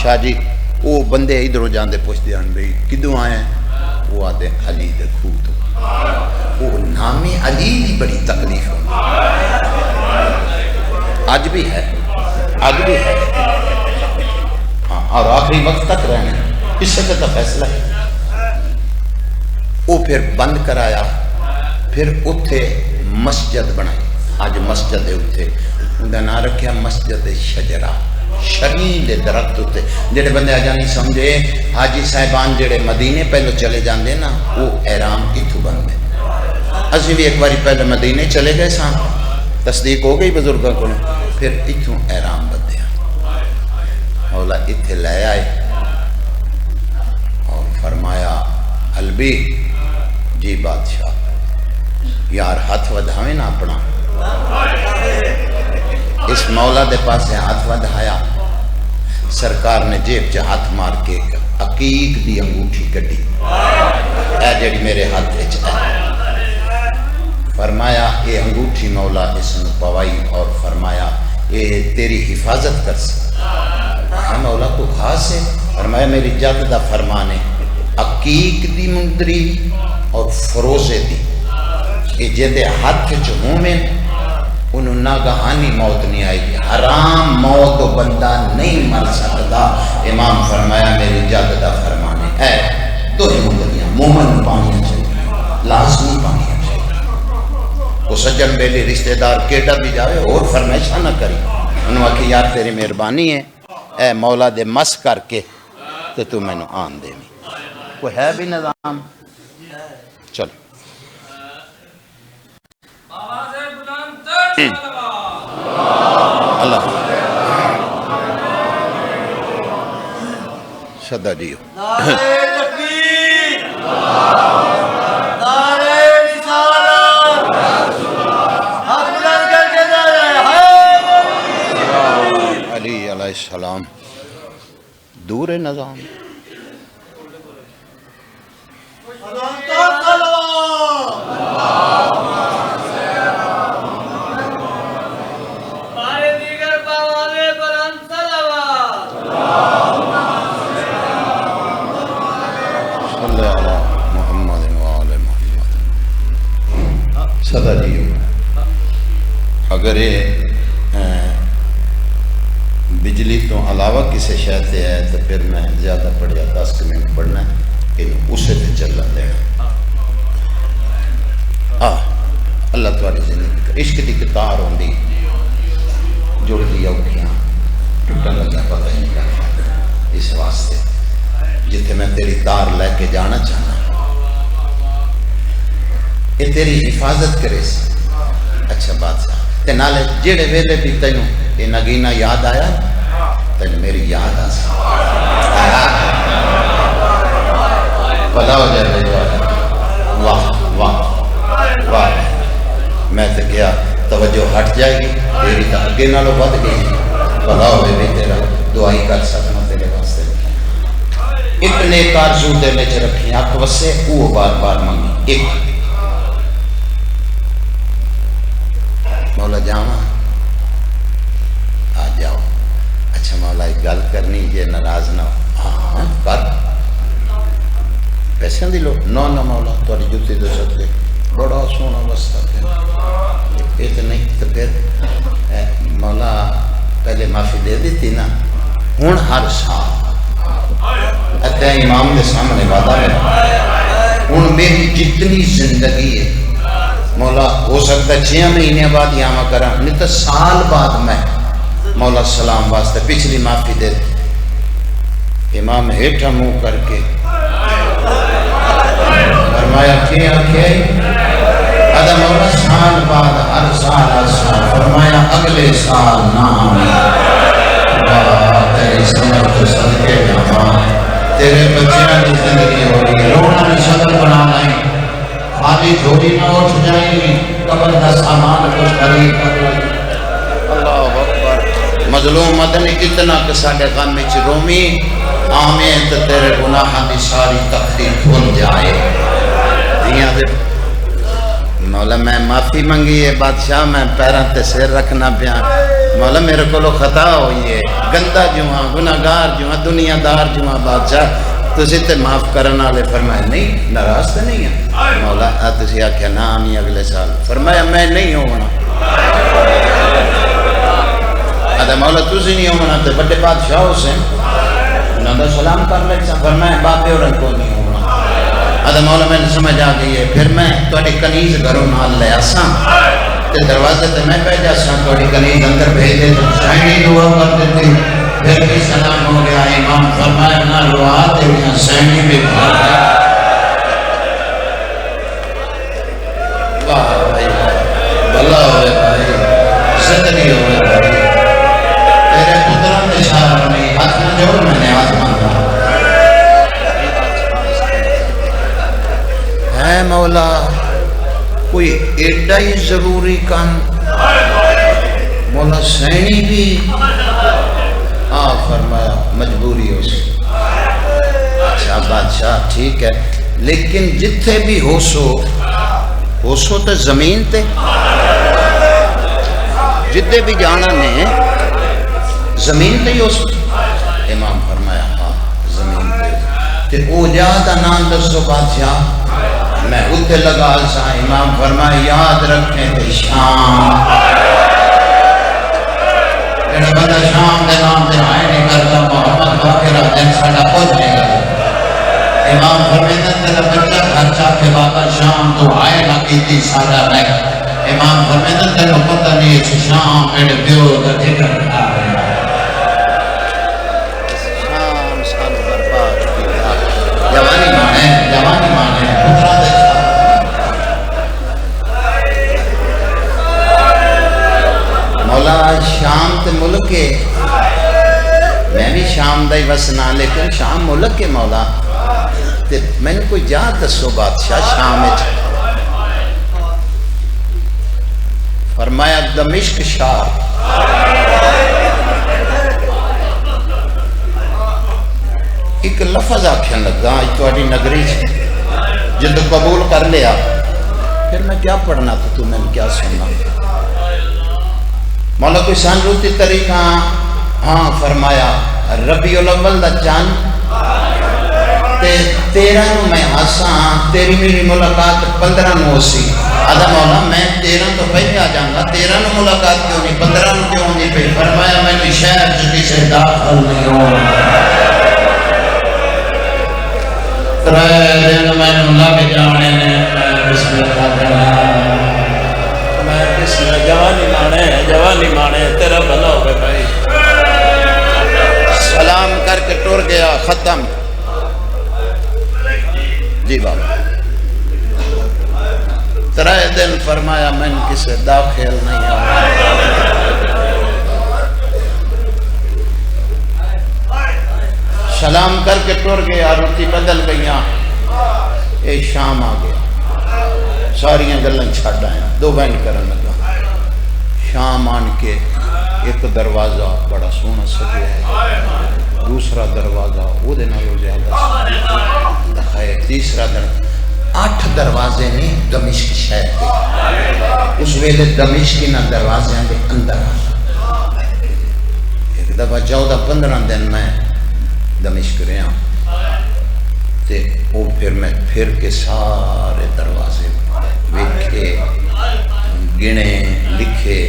شاہ جی، وہ بندے ادھروں جاندے پوچھتے ہیں بھئی کدوں آئے ہیں، وہ آدھے علی دے خوہ تو، وہ نامی علی دی بڑی تکلیف ہوئی، آج بھی ہے، آج بھی ہے، ہاں، اور آخری وقت تک رہنا اس سے تو فیصلہ ہے۔ وہ پھر بند کرایا، پھر اتھے مسجد بنائی، آج مسجد ہے اتھے، انہیں نہ رکھیا مسجد شجرہ، شرین دے درخت ہوتے، جڑے بندے آجا نہیں سمجھے حاجی صاحبان جڑے مدینے پہلو چلے جاندے نا وہ احرام اتھو بندے، اسی بھی ایک باری پہلے مدینے چلے گئے ساں، تصدیق ہو گئی بزرگوں کو، پھر اتھو احرام بندے مولا اتھے لے آئے اور فرمایا حلبی جی بادشاہ یار ہاتھ ودھاویں نا اپنا، اس مولا دے پاس ہاتھ ودھایا، سرکار نے جیب چ ہاتھ مار کے عقیق دی انگوٹھی کٹی، اے جڑی میرے ہاتھ وچ ہے، فرمایا اے انگوٹھی مولا اس نے پوائی اور فرمایا اے تیری حفاظت کر سکتا، مولا کو خاص ہے، فرمایا میری جد دا فرمان ہے عقیق دی مندری اور فروزے دی، کہ جدے ہاتھ چ ہوویں انہوں ناگہانی موت نہیں آئی گی، حرام موت بندہ نہیں مر سکتا، امام فرمایا میری جد دا فرمان ہے، دو ہی مندریاں مومن پانیاں چاہیے، لازمی پانیاں چاہیے، وہ سجن بیلی رشتہ دار کیڑا بھی جاوے اور فرمائشہ نہ کری، انہوں نے کہا یار تیری مہربانی ہے، اے مولا دے مس کر کے تو میں نے آن دے میں کوئی ہے بھی نظام، چلو اللہ صدا جیو علی علیہ السلام دور نظام صدا جیو، اگر یہ بجلی تو علاوہ کسی شہر سے ہے تو پھر میں زیادہ پڑھیا 10 منٹ پڑھنا ہے کہ اسے تو چلا دینا، اللہ تمہاری زندگی کا عشق دی کتار ہوندی جڑ دی اوکھیاں ٹوٹن لگا پتہ نہیں کرتا، اس واسطے جتنے میں تیری تار لے کے جانا چاہنا یہ تیری حفاظت کرے سی، اچھا بات سا تے نالے جڑے ویلے بھی تینوں یہ نگینہ یاد آیا تینوں میری یاد آ سا بھلا ہو جائے میری واہ واہ واہ، میں تو کیا توجہ ہٹ جائے گی تیری تو اگے نالوں بد گئی، بھلا ہوئے بھی تیرا دعائی کر سکنا تیرے واسطے، اتنے کارزو دے میں چ رکھی آنکھ وسے وہ بار بار منگی، ایک مولا جاواں آ جاؤ، اچھا مولا ایک گل کرنی یہ ناراض نہ ہو، ہاں کر پیسے دی لو، نو مولا تھوڑی جوتی دے سکتے بڑا سونا وسطہ پھر یہ تو نہیں تو پھر مولا پہلے معافی دے دیتی نا، ہون ہر سال اتنے امام دے سامنے وعدہ ہے، ہون میری جتنی زندگی ہے مولا ہو سکتا ہے 6 مہینے بعد یہاں کرا نہیں تو سال بعد میں مولا سلام واسطے پچھلی معافی دے دی، امام ہیٹھا منہ کر کے فرمایا کیا ادا مولا سال بعد ہر سال فرمایا اگلے سال نام تیری سمجھ صدقے جاواں تیرے بچیاں کی زندگی ہو رہی، رونا بھی صدر بنانا ہے، خالی جھولی نہ اٹھ جائیں گی، قبر کا سامان کچھ خرید کر، اللہ اکبر، مظلوم مدنی اتنا کہ ساڑھے غم میں رومی آمین تو تیرے گناہاں دی ساری تختی کھل جائے، دیاں دے مولا میں معافی منگی ہے بادشاہ، میں پیروں تے سر رکھنا پیا، مولا میرے کو خطا ہوئی ہے، گندا جو ہاں، گناہگار جو ہاں، دنیا دار جو ہاں بادشاہ، تسی تے معاف کرنا والے۔ فرمایا نہیں، ناراض تے نہیں ہے مولا؟ تسی آکھیا نا نہیں اگلے سال۔ فرمایا میں نہیں ہونا۔ آدھا مولا تسی نہیں ہونا تے بڑے بادشاہ ہو سے انہوں نے سلام کر لے سا۔ فرمایا بابے اور کو نہیں ہونا۔ آدھا مولا میں نے سمجھ آ گئی ہے، پھر میں تھوڑی کنیز گھروں نال لے آساں تے دروازے تے میں پہ جاساں، تھوڑی کنیز اندر بھیج دے تو سینی دعا کر دیتی، پھر بھی سلام ہو گیا۔ امام فرمایا نہ لوا تیریاں سینی بھی بھر گیا۔ واہ بھائی بھلا ہوئے بھائی، صدری ہوئے بھائی، تیرے پتران دے شاہر نہیں، ہاتھ میں جوڑ میں نے ہاتھ مانگا ہے مولا۔ کوئی ایڈا ہی ضروری کام مولا سینی بھی فرمایا مجبوری ہو سی۔ اچھا بادشاہ ٹھیک ہے، لیکن جتھے بھی ہو سو تے زمین تے جتھے بھی جانا نے زمین تے ہی ہو سو۔ امام فرمایا ہاں زمین تے او جا دا نام دسو بادشاہ، میں اتھے لگا سا۔ امام فرمایا یاد رکھیں تے شام، جڑا بندہ شام دے نام دے آئے نہیں کرتا محمد باقرہ دن ساڑا کچھ نہیں کرتا۔ امام فرمایا تیرا بچہ گھر چاہ کے بابا شام تو آئے نہ کیتی ساڑا رہ۔ امام فرمایا تیرا پتہ نہیں ہے شام میرے بیو دا ٹھکر آ رہا ہے۔ شام سال برباد کیا، جوانی مانے پترہ دے مولا شام تے ملک ہے، میں بھی شام دا ہی وسنا، لیکن شام ملک ہے مولا، تے میں نے کوئی جا دسو بادشاہ شام ہے۔ فرمایا دمشق شہر، ایک لفظ آکھن لگا تہاڈی نگری جد قبول کر لیا، پھر میں کیا پڑھنا تو میں نے کیا سننا؟ مولا کوئی سان روتی طریقہ؟ ہاں فرمایا ربیع الاول دا چاند تے 13 نو میں ہاساں، تیری میری ملاقات 15 نو ہو سی۔ آدھا مولا میں 13 تو پہلے آ جاؤں گا، 13 نو ملاقات کیوں نہیں، 15 نو کیوں نہیں پہ؟ فرمایا میں نے شہر چکی سے داخل نہیں ہوں، 3 دن میں نے لگ جانے نے، میں بسم اللہ کرنا، میں بسم اللہ جوانی مانے تیرا بھلا ہوئے بھائی۔ سلام کر کے ٹور گیا، ختم جی بابا۔ 3 دن فرمایا میں کسے داخل نہیں آیا۔ سلام کر کے ٹور گیا، روٹی بدل گئیاں، اے شام آ گیا، ساریاں گلیں چھڑ آئیں، 2 بینڈ کرن لگا۔ شام آن کے ایک دروازہ بڑا سونا سجے ہے، دوسرا دروازہ وہ دے نالو زیادہ دکھائے، تیسرا دروازہ، 8 دروازے نے دمشق شہر کے۔ اس ویلے دمشق نہ دروازے دے اندر ایک دفعہ 14-15 دن میں دمشق رہا تے وہ پھر میں پھر کے سارے دروازے ویکھے، گنے لکھے،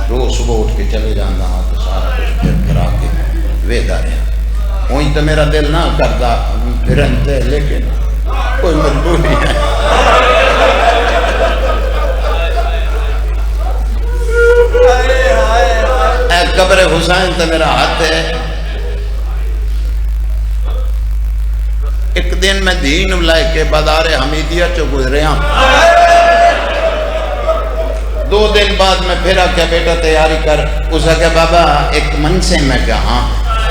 روز صبح اٹھ کے چلے جانا ہاں تو سارا کچھ پھر کرا کے ویدہ رہا۔ وہیں تو میرا دل نہ کرتا پھرنتے، لیکن کوئی مجبوری ہے۔ اے قبر حسین تو میرا ہاتھ ہے۔ ایک دن میں دین لائے کے بازار حمیدیہ چو گزرے ہاں، 2 دن بعد میں پھر آکیا بیٹا تیاری کر، اس آکیا بابا ایک من سے میں کہا ہاں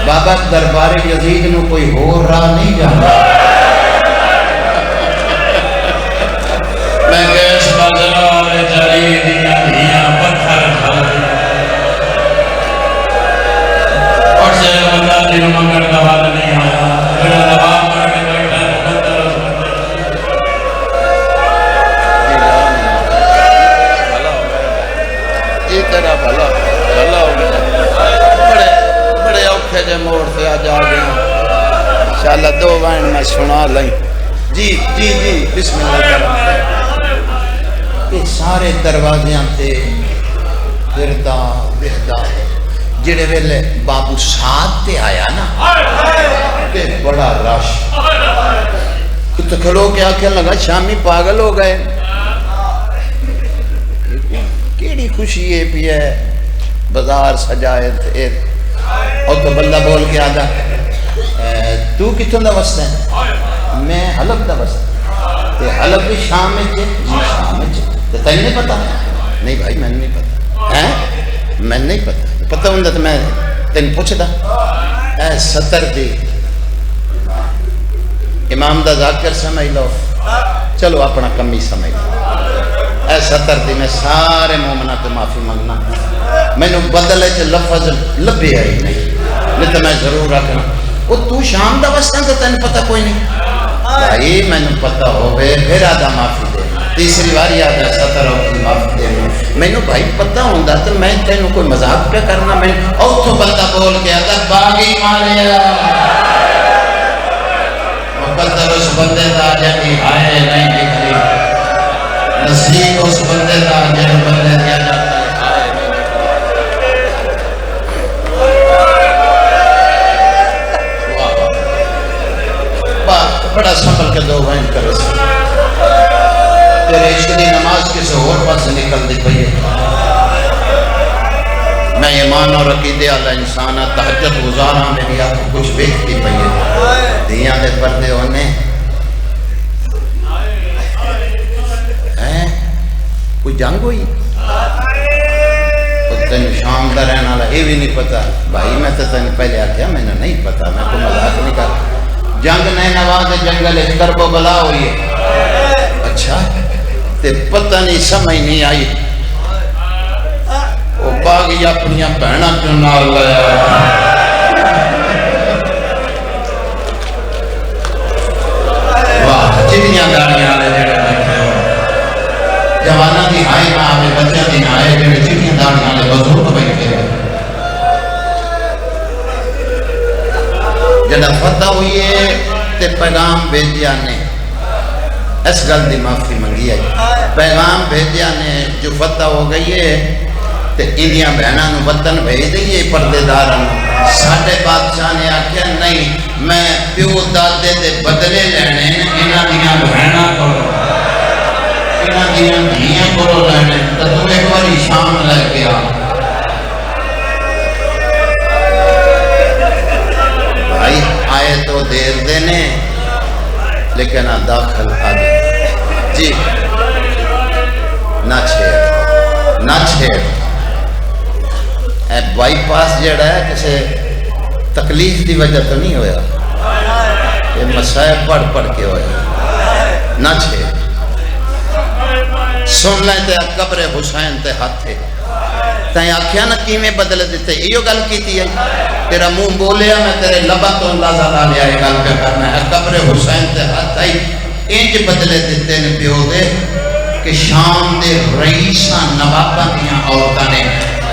بابا دربار یزید نو کوئی ہو راہ نہیں جانا۔ میں گیس بازار جاری دیا دیا پتھر کھائی، اور سے بندہ دن مگر دوال نہیں آیا، بڑا دبا مر کے بیٹھا ہے جے موڑ سے آ جا گیا انشاءاللہ 2 وائن میں سنا لیں جی جی جی بسم اللہ یہ سارے دروازیاں تے پھردا وحدا جڑے ویلے بابو ساتھ تے آیا نا تے بڑا رش تو کھلو کے آکھیں لگا شامی پاگل ہو گئے کیڑی خوشی ہے پی ہے بازار سجائے تھے اور تو بندہ بول کے آدھا تو کتوں دا وسط ہے میں حلب دا وسط تے حلب بھی شام میں تھے جی شام میں تھے تے تین نہیں پتا نہیں بھائی میں نہیں پتا میں نہیں پتا ہوں تو میں تین پوچھتا اے 70 دی امام دا ذاکر سمجھ لو چلو اپنا کمی سمجھ لو اے 70 دی میں سارے مومنہ تو معافی مانگنا میں نے بدلے چھ لفظ لبے آئی نہیں تو میں ضرور رکھنا وہ تو شام دا وسطن تو تین پتہ کوئی نہیں بھائی میں نے پتہ ہوئے پھر آدھا معافی دے تیسری باری آدھا 70 کی معافی دے میں نے بھائی پتہ ہوندہ تو میں تینوں کوئی مذاق پہ کرنا میں او تو بندہ بول کے آدھا باغی ماریا مقدر اس بندے دا جنگی آئے نہیں نکلی نصیب اس بندے دا جنگ بندے دیا جاتا ہے آئے نہیں نکلی بڑا سنبھل کے 2 وائن کرے سے تیرے عشق دی نماز کسے اور پاس نکل دی پئیے میں ایمان اور عقیدے اللہ انسانا تحجد گزارا میں بھی آپ کو کچھ بیکتی پئیے دیاں دے پردے ہونے کوئی جنگ ہوئی تین شام دا رہنا والا یہ بھی نہیں پتا بھائی میں تو تین پہلے آکھیا میں نے نہیں پتا میں کوئی مذاق نہیں کر جنگ نہیں نواز جنگل کرب و بلا ہوئی ہے اچھا تے پتہ نہیں سمجھ نہیں آئی وہ باغی اپنیاں بہناں کیوں نال لیا واہ جنیاں گاڑیاں لے جڑے بیٹھے ہو جوانہ دی آئے نہ آئے بچہ دی آئے جڑے جنیاں گاڑیاں لے بزرگ بیٹھے ہو جنہ فتح ہوئی ہے تے پیغام بھیجیا نے اس گل دی معافی منگی ہے پیغام بھیجیا نے جو فتح ہو گئی ہے تے انہیاں بہناں نو وطن بھیج دئیے پردے داراں ساڈے بادشاہ نے آکھیا نہیں میں پیو دادے دے بدلے لینے انہاں دیاں بہناں کولوں انہاں دیاں دھیاں کولوں لینے تے تو ایک باری شام لے کے آ بھائی آئے تو دیر دینے لیکن داخل آگے جی نہ چھیڑ بائی پاس جڑا ہے کسے تکلیف دی وجہ تو نہیں ہویا یہ مسائب پڑھ کے ہویا نہ چھیڑ سن لیں تے قبر حسین تے ہاتھ تھے تائیں آکھیا نہ کیمیں بدلے دیتے یہ گل کیتی ہے تیرا منہ بولیا میں تیرے لبا تو اندازہ لا لیا یہ گل پہ کرنا ہے قبر حسین تے ہاتھ آئی انج بدلے دیتے نے پیو دے کہ شام دے رئیساں نواباں دیاں عورتاں نے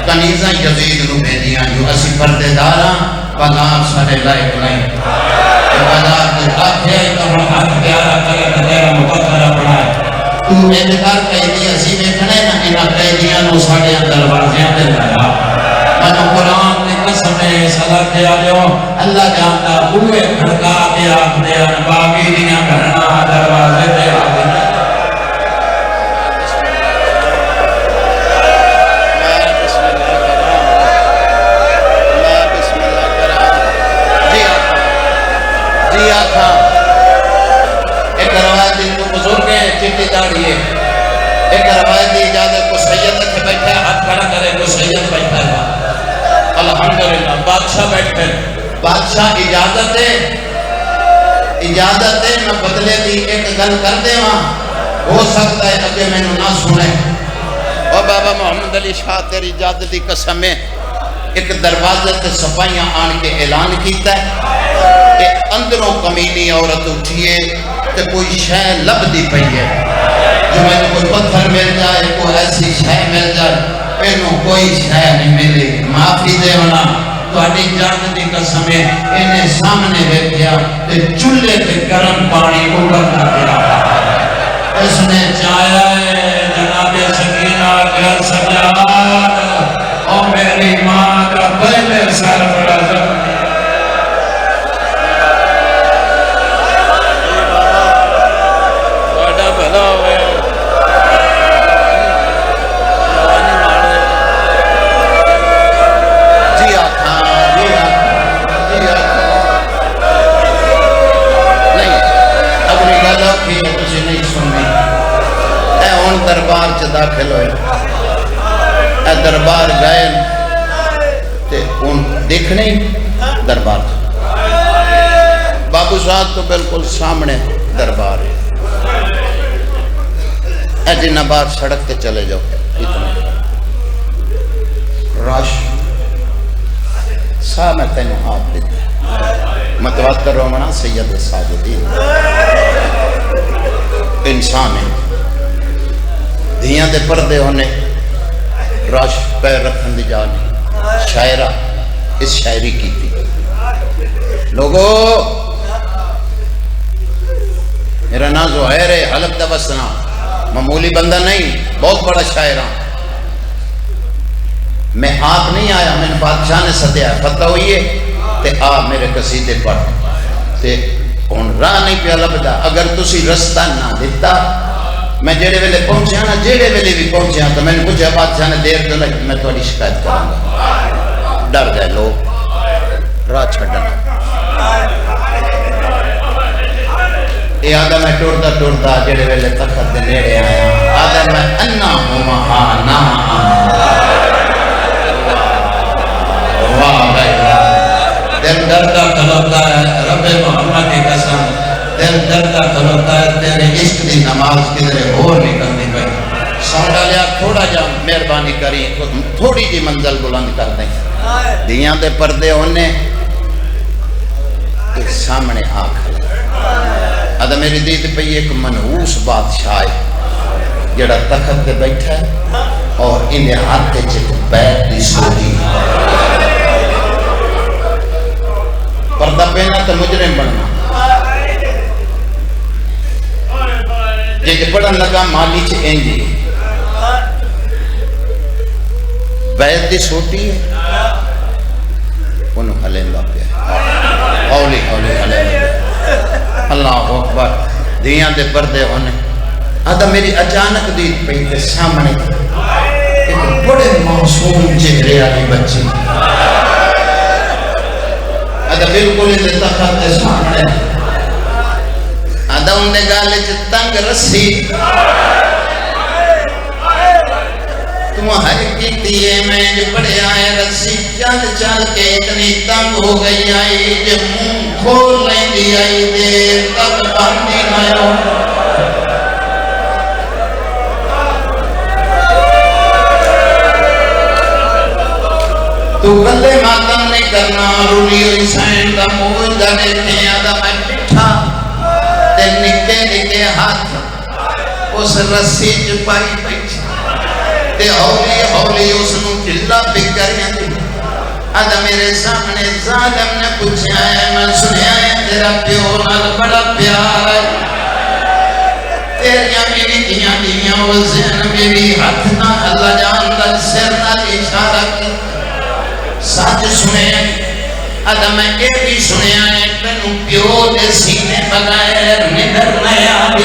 کنیزاں یزید نو بھیجیاں جو اسی پردے داراں بازار سارے لائق نہیں بازار دے آکھے تو ہاتھ پیارا کرے تیرا مقدر اپنا تو انتظار کہی اسی دیکھنے نا انہاں قیدیاں نو ساڈے دروازیاں تے لایا میں قرآن نے قسم صدا کیا جو اللہ جانتا بوئے کھڑکا کے آکھ دیا باغی دیاں گھرنا دروازے تے آکھ دیا ایک روایتی تو بزرگ ہے چٹی داڑھی ہے ایک روایتی اجازت کو سید رکھے بیٹھا ہے ہاتھ کھڑا کرے کو سید بیٹھا ہے الحمدللہ بادشاہ بیٹھے بادشاہ اجازت ہے میں بدلے دی ایک گل کر دے وہاں ہو سکتا ہے اگے میں نہ سنے اور بابا محمد علی شاہ تیری اجازت دی قسم ہے ایک دروازے تے سپاہیاں آن کے اعلان کیتا ہے کہ اندروں کمینی عورت اٹھیے تے کوئی شے لب دی پئی ہے جو میں نے کوئی پتھر مل جائے کوئی ایسی شے مل جائے انہوں کوئی شے نہیں ملی معافی دے ہونا تھوڑی جان دی قسم ہے انہیں سامنے بیٹھیا تے چولہے پہ گرم پانی ابلتا پیا اس نے چاہیا ہے جناب سکینہ کے سجاد او میری ماں کا پہلے سر بڑا زمین بڑا بھلا ہوئے دربار چ داخل ہوئے اے دربار گئے تے ان دیکھنے دربار بابو صاحب تو بالکل سامنے دربار ہے اے جنہ بار سڑک تے چلے جاؤ اتنا رش سا میں تینوں ہاتھ دیتا متواتر رومنا سید ساجدین انسان ہے دھیاں دے پردے ہونے رش پیر رکھن دی جانی شاعرہ اس شاعری کی تھی لوگو میرا نام زہیر ہے حلب دا وسنا معمولی بندہ نہیں بہت بڑا شاعرہ میں آپ نہیں آیا میں نے بادشاہ نے ستیا فتح ہوئی ہے تے آ میرے قصیدے پڑھ تے ان راہ نہیں پیا لبدا اگر تسی رستہ نہ دیتا میں جیڑے ویلے پہنچیا نا جیڑے ویلے بھی پہنچیا تو میں نے پوچھا بادشاہ نے دیر تو لگی میں تھوڑی شکایت کروں گا ڈر گئے لوگ راہ چھڑنا اے آدھا میں ٹوڑتا ٹوڑتا جیڑے ویلے تخت دے نیڑے آیا آدھا میں انا ہما نا واہ بھائی دل دردہ کھلوتا ہے رب محمد کی قسم دل دردہ کھلوتا ہے تیرے عشق دی نماز کدھرے اور نکلنی پئی سوڑا لیا تھوڑا جا مہربانی کری تھوڑی جی منزل بلند کر دیں دیاں دے پردے ہونے ایک سامنے آنکھ ادھا میری دید پئی ایک منحوس بادشاہ ہے جڑا تخت دے بیٹھا ہے اور انہیں ہاتھ کے چک بیت دی سوٹی پردہ پہنا تو مجرم بننا جیسے پڑھن لگا مالی چھ انجی بیت دی سوٹی ہے انہوں حلیندہ پہ ہولی ہولی حلیندہ پہ اللہ اکبر دیاں دے پردے ہونے آدھا میری اچانک دید پہ کے سامنے ایک بڑے معصوم چہرے آلی بچی آدھا بالکل اندے تخت دے سامنے آدھا انہیں گالے چھ تنگ رسی تمہاری کیتی ہے میں جو پڑے آئے رسی چل چل کے اتنی تنگ ہو گئی آئی جو مون کھول نہیں دی آئی دیر تک باندھی نہ ہو تو گلے ماتم نہیں کرنا رولی ہوئی سائن کا موجدہ دیکھیں آدھا میں پٹھا تے نکے نکے ہاتھ اس رسی چپائی پیچھا تے ہولی ہولی اس نو چلا بکر دی آدھا میرے سامنے ظالم نے پوچھا ہے میں سنیا ہے تیرا پیو نال بڑا پیار ہے تیریاں میری دیاں وہ ذہن میری ہاتھ نہ اللہ جان دا سر نہ اشارہ کی ساتھ سنے آدھا میں اے بھی سنے آئے تنو پیو دے سینے بغیر ندر نیا بھی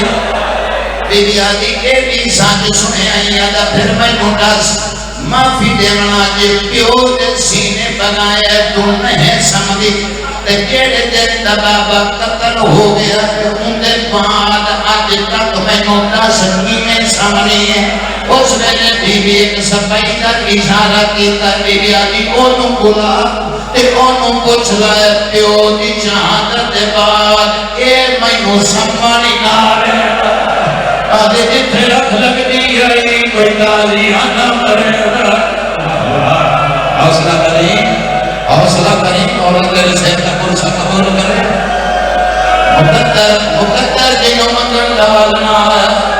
بیدی آدھی اے بھی ساتھ سنے آئے آدھا پھر میں نوٹاس معافی دیونا جے پیو دے سینے بغیر تو نہیں سمجھی تے جیڑے دیر دا بابا قتل ہو گیا ان دے بعد آج تک میں نوٹاس میں سامنے ہے اس ویلے بی بی ایک سپائی کا اشارہ کیتا بی بی آدھی اونوں بلا تے اونوں پوچھ لائے پیو دی شہادت دے بعد اے مینوں سمانی نارے آدھے جتھے رکھ لگ دی آئی کوئی تالی آنا مرے حوصلہ کریں اور اندر سے تکر سا قبول کریں مقدر جنہوں منگل ڈالنا ہے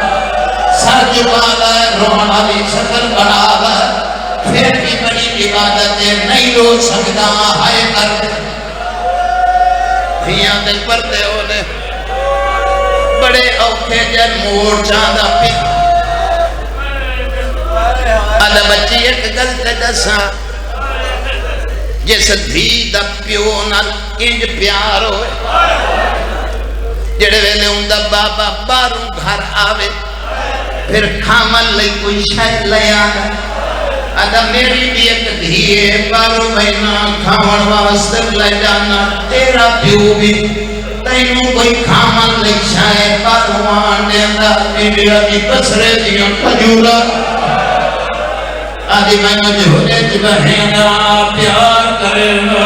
سر جبالا ہے روحان علی شکل بنا ہے پھر بھی بڑی عبادت ہے نہیں رو سکتا ہائے کر دے دھیاں دے پردے ہونے بڑے اوکھے جن موڑ چاندہ پی آدھا بچی ایک گلتے دسا جیسے دھی دا پیو نال انج پیار ہوئے جڑے ویلے ان دا بابا باروں گھر آوے پھر کھامن لئی کوئی شاید لے آنا آدھا میری بھی ایک دھیے باروں مہینہ کھامن واسطے لے جانا تیرا پیو بھی تینوں کوئی کھامن لئی شاید باروں آنے دا میری آدھی پسرے دیاں کھجورا آدھی میں مجھے ہونے بہنا پیار کرنا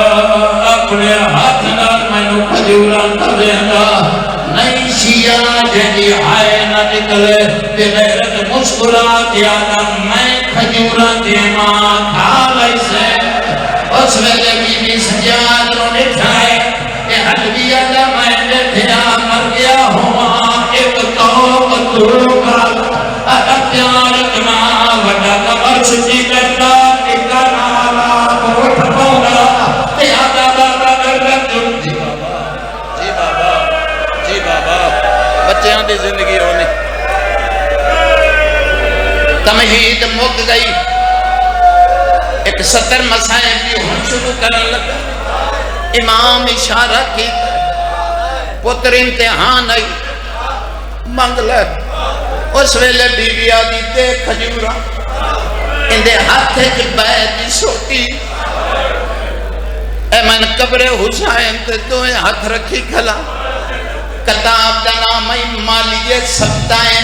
اپنے ہاتھ نال میں کھجورا کرنا نہیں شیعہ جنگی آئے نہ نکلے بغیرت مسکرات یادا میں کھجورا دیما کھا لئی سے اس ویلے بی بی سجاد رونے جھائے کہ حلوی آدھا میں نے دھیا مر گیا ہوا ایک توب دورو کا آدھا پیار کنا وڈا کمر سچی کرتا ٹکا نالا پروٹ پونا تے آدھا بابا گردن جی بابا جی بابا بچیاں دی زندگی ہونے تمہید مک گئی ایک 70 مسائل بھی ہم شروع کرن لگا امام اشارہ کی پتر امتحان آئی منگلہ اس ویلے بی بی آدھی دے کھجورا اندے ہاتھے کی بیٹی سوٹی اے من قبر حسین تے دوئے ہاتھ رکھی کھلا کتاب دا نام مالیے سبتائیں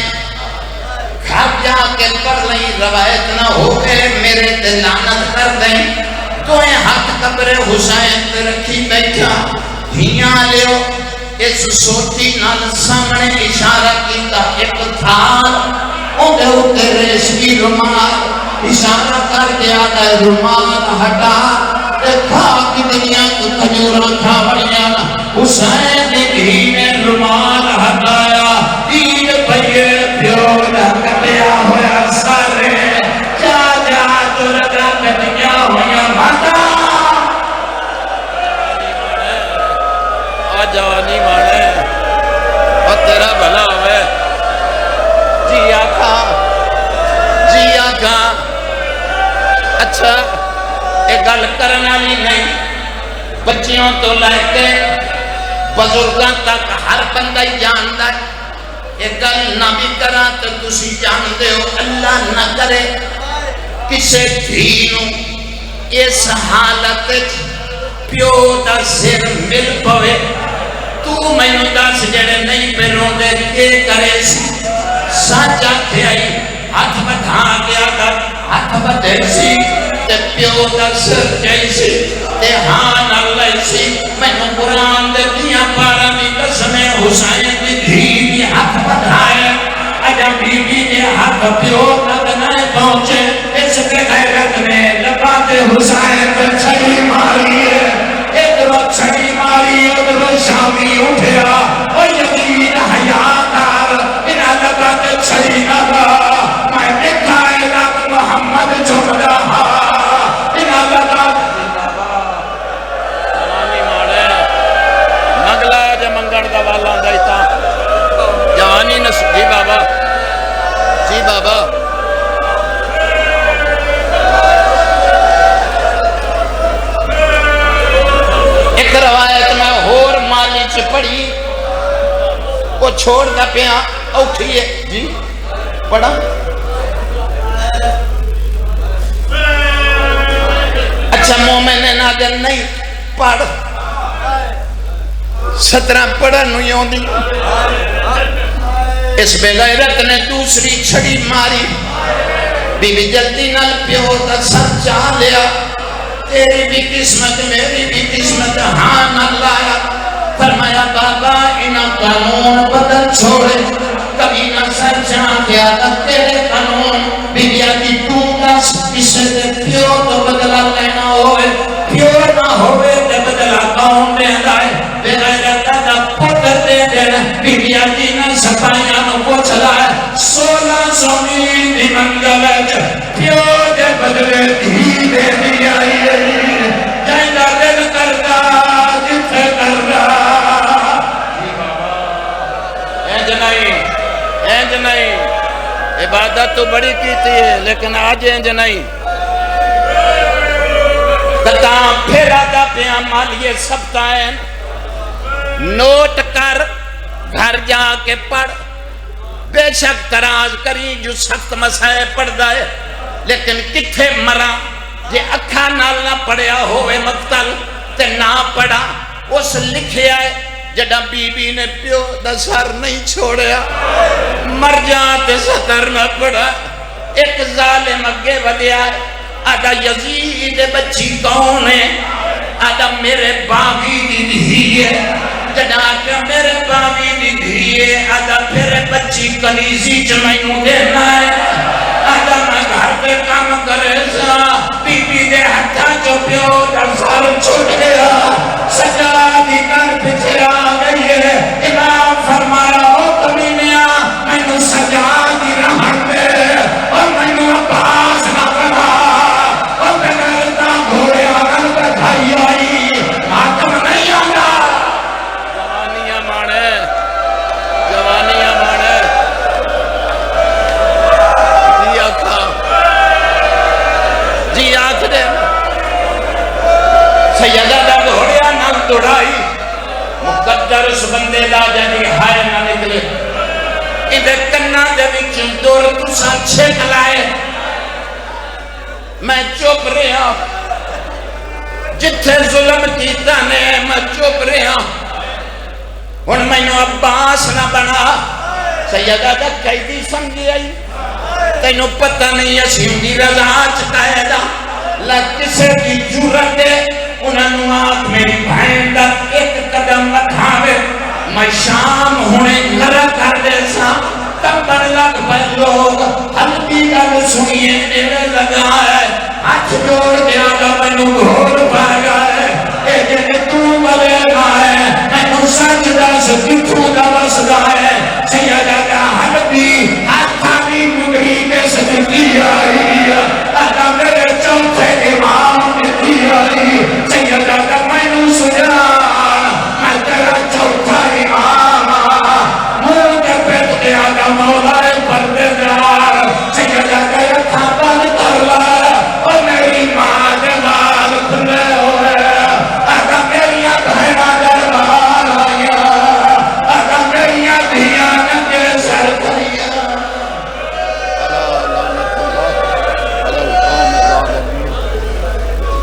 کھاپ جا کے پڑھ لیں روایت نہ ہوئے میرے تے لعنت کر دیں دوئے ہاتھ قبر حسین تے رکھی بیٹھا دھیاں لیو اس سوٹی نال سامنے اشارہ کیتا ایک تھال اندھے اتے ریشمی رمال اشارہ کر دیا گا رمال ہٹا دیکھا کی دنیا کو کھجورا کھا بڑیا حسین نے بھی میں رمال ہٹایا تین بھئیے پیوڑا کٹیا ہویا سارے جا جا تو لگا کٹیا ہویا ماتا جوانی مانے اور تیرا بھلا ہوئے جیا کھا اچھا ایک گل کرنا لی نہیں بچیوں تو لے کے بزرگاں تک ہر بندہ ہی جاندہ ہے ایک گل نہ بھی کرا تو تسی جاندے ہو اللہ نہ کرے کسے دھینوں اس حالت پیو دا سر مل پوے تو میں نے دس جڑے نہیں پہ روندے کے کرے سی سچا تھے آئی ہاتھ بٹھا گیا کر ہاتھ بٹھے سی تے پیو دا سر جیسی تے ہاں اللہ سی میں نے قرآن دے دیا پارا بھی قسم حسین دی دھی ہاتھ بٹھائے اجا بی بی نے ہاتھ پیو تک نہ پہنچے اس کے غیرت میں لباتے حسین پہ چھڑی ماری ہے ایک وقت چھڑی ماری ادھر شامی اٹھیا اور یقین حیاتار انہا لگا تے چھڑی نگا میں دیکھا لگ محمد چھوڑ رہا انہا لگا جوانی مارے مگلا جا منگڑ دا والا دائتا جوانی نسل جی بابا جی بابا ایک روایت میں ہور مالی چ پڑھی وہ چھوڑ دا پیا اوکھی ہے جی پڑھا اچھا مومن نادر نہیں پڑھ 17 پڑھن نہیں ہوندی اس بے غیرت نے دوسری چھڑی ماری بی بی جلدی نال پیو دا سر چاہ لیا تیری بھی قسمت میری بھی قسمت ہاں نہ لایا فرمایا بابا انہاں قانون بدل چھوڑے کبھی نہ سر چاہ گیا تھا تیرے قانون بی بی آتی تو دس کسے دے پیو تو بدلا لینا ہوئے پیو نہ ہوئے تے بدلا کون دے دائے بے غیرت دا پتر دے دینا بی بی آتی نہ سپائیاں نو کو چلائے 1600 میل دی منگل ہے پیو دے بدلے دی محبت تو بڑی کیتی ہے لیکن آج انج نہیں کتاں پھیرا دا پیا مالیے سبتائن نوٹ کر گھر جا کے پڑھ بے شک تراز کری جو سخت مسائے پڑھ دائے لیکن کتھے مرا جے اکھا نال نہ پڑھیا ہوئے مقتل تے نہ پڑھا اس لکھے آئے جڑا بی بی نے پیو دا سر نہیں چھوڑیا مر جاتے ستر نہ پڑھا ایک ظالم اگے ودیا آدھا یزید بچی کون ہے آدھا میرے باغی دی دھیئے جڑا کہ میرے باغی دی دھیئے آدھا میرے بچی کنیزی چمائنوں دینا ہے آدھا میں گھر پہ کام کرے سا بی بی دے ہتھا جو پیو دا سر چھوڑیا سجا دی کر پچھے آگئی ہے امام فرمایا ہو کمینیا میں نو سجا دی رحم دے اور میں نو عباس نہ کرا اور میں نرتا گھوڑے آگل پہ بھائی آئی ماتم نہیں آگا جوانیاں مانے جی آکھا جی آکھ دے سیدہ دا گھوڑیا نہ دوڑائی مقدر اس بندے دا جنی ہائے نہ نکلے ادھے کنہ دے وچ دور تساں چھک لائے میں چپ رہا جتھے ظلم کیتا نے میں چپ رہا ہن میں نو عباس نہ بنا سیدہ دا قیدی سمجھی آئی تینوں پتہ نہیں اسیم دی رضا چکائے دا کسے کی جورت دے انہوں آپ میری بھائن دا ایک قدم رکھاوے میں شام ہونے لڑا کر دے سا کمبر لگ پر لوگ حلقی گل سنیے میرے لگا ہے ہاتھ جوڑ دیا گا میں نو گھوڑ پا گا ہے اے جن تو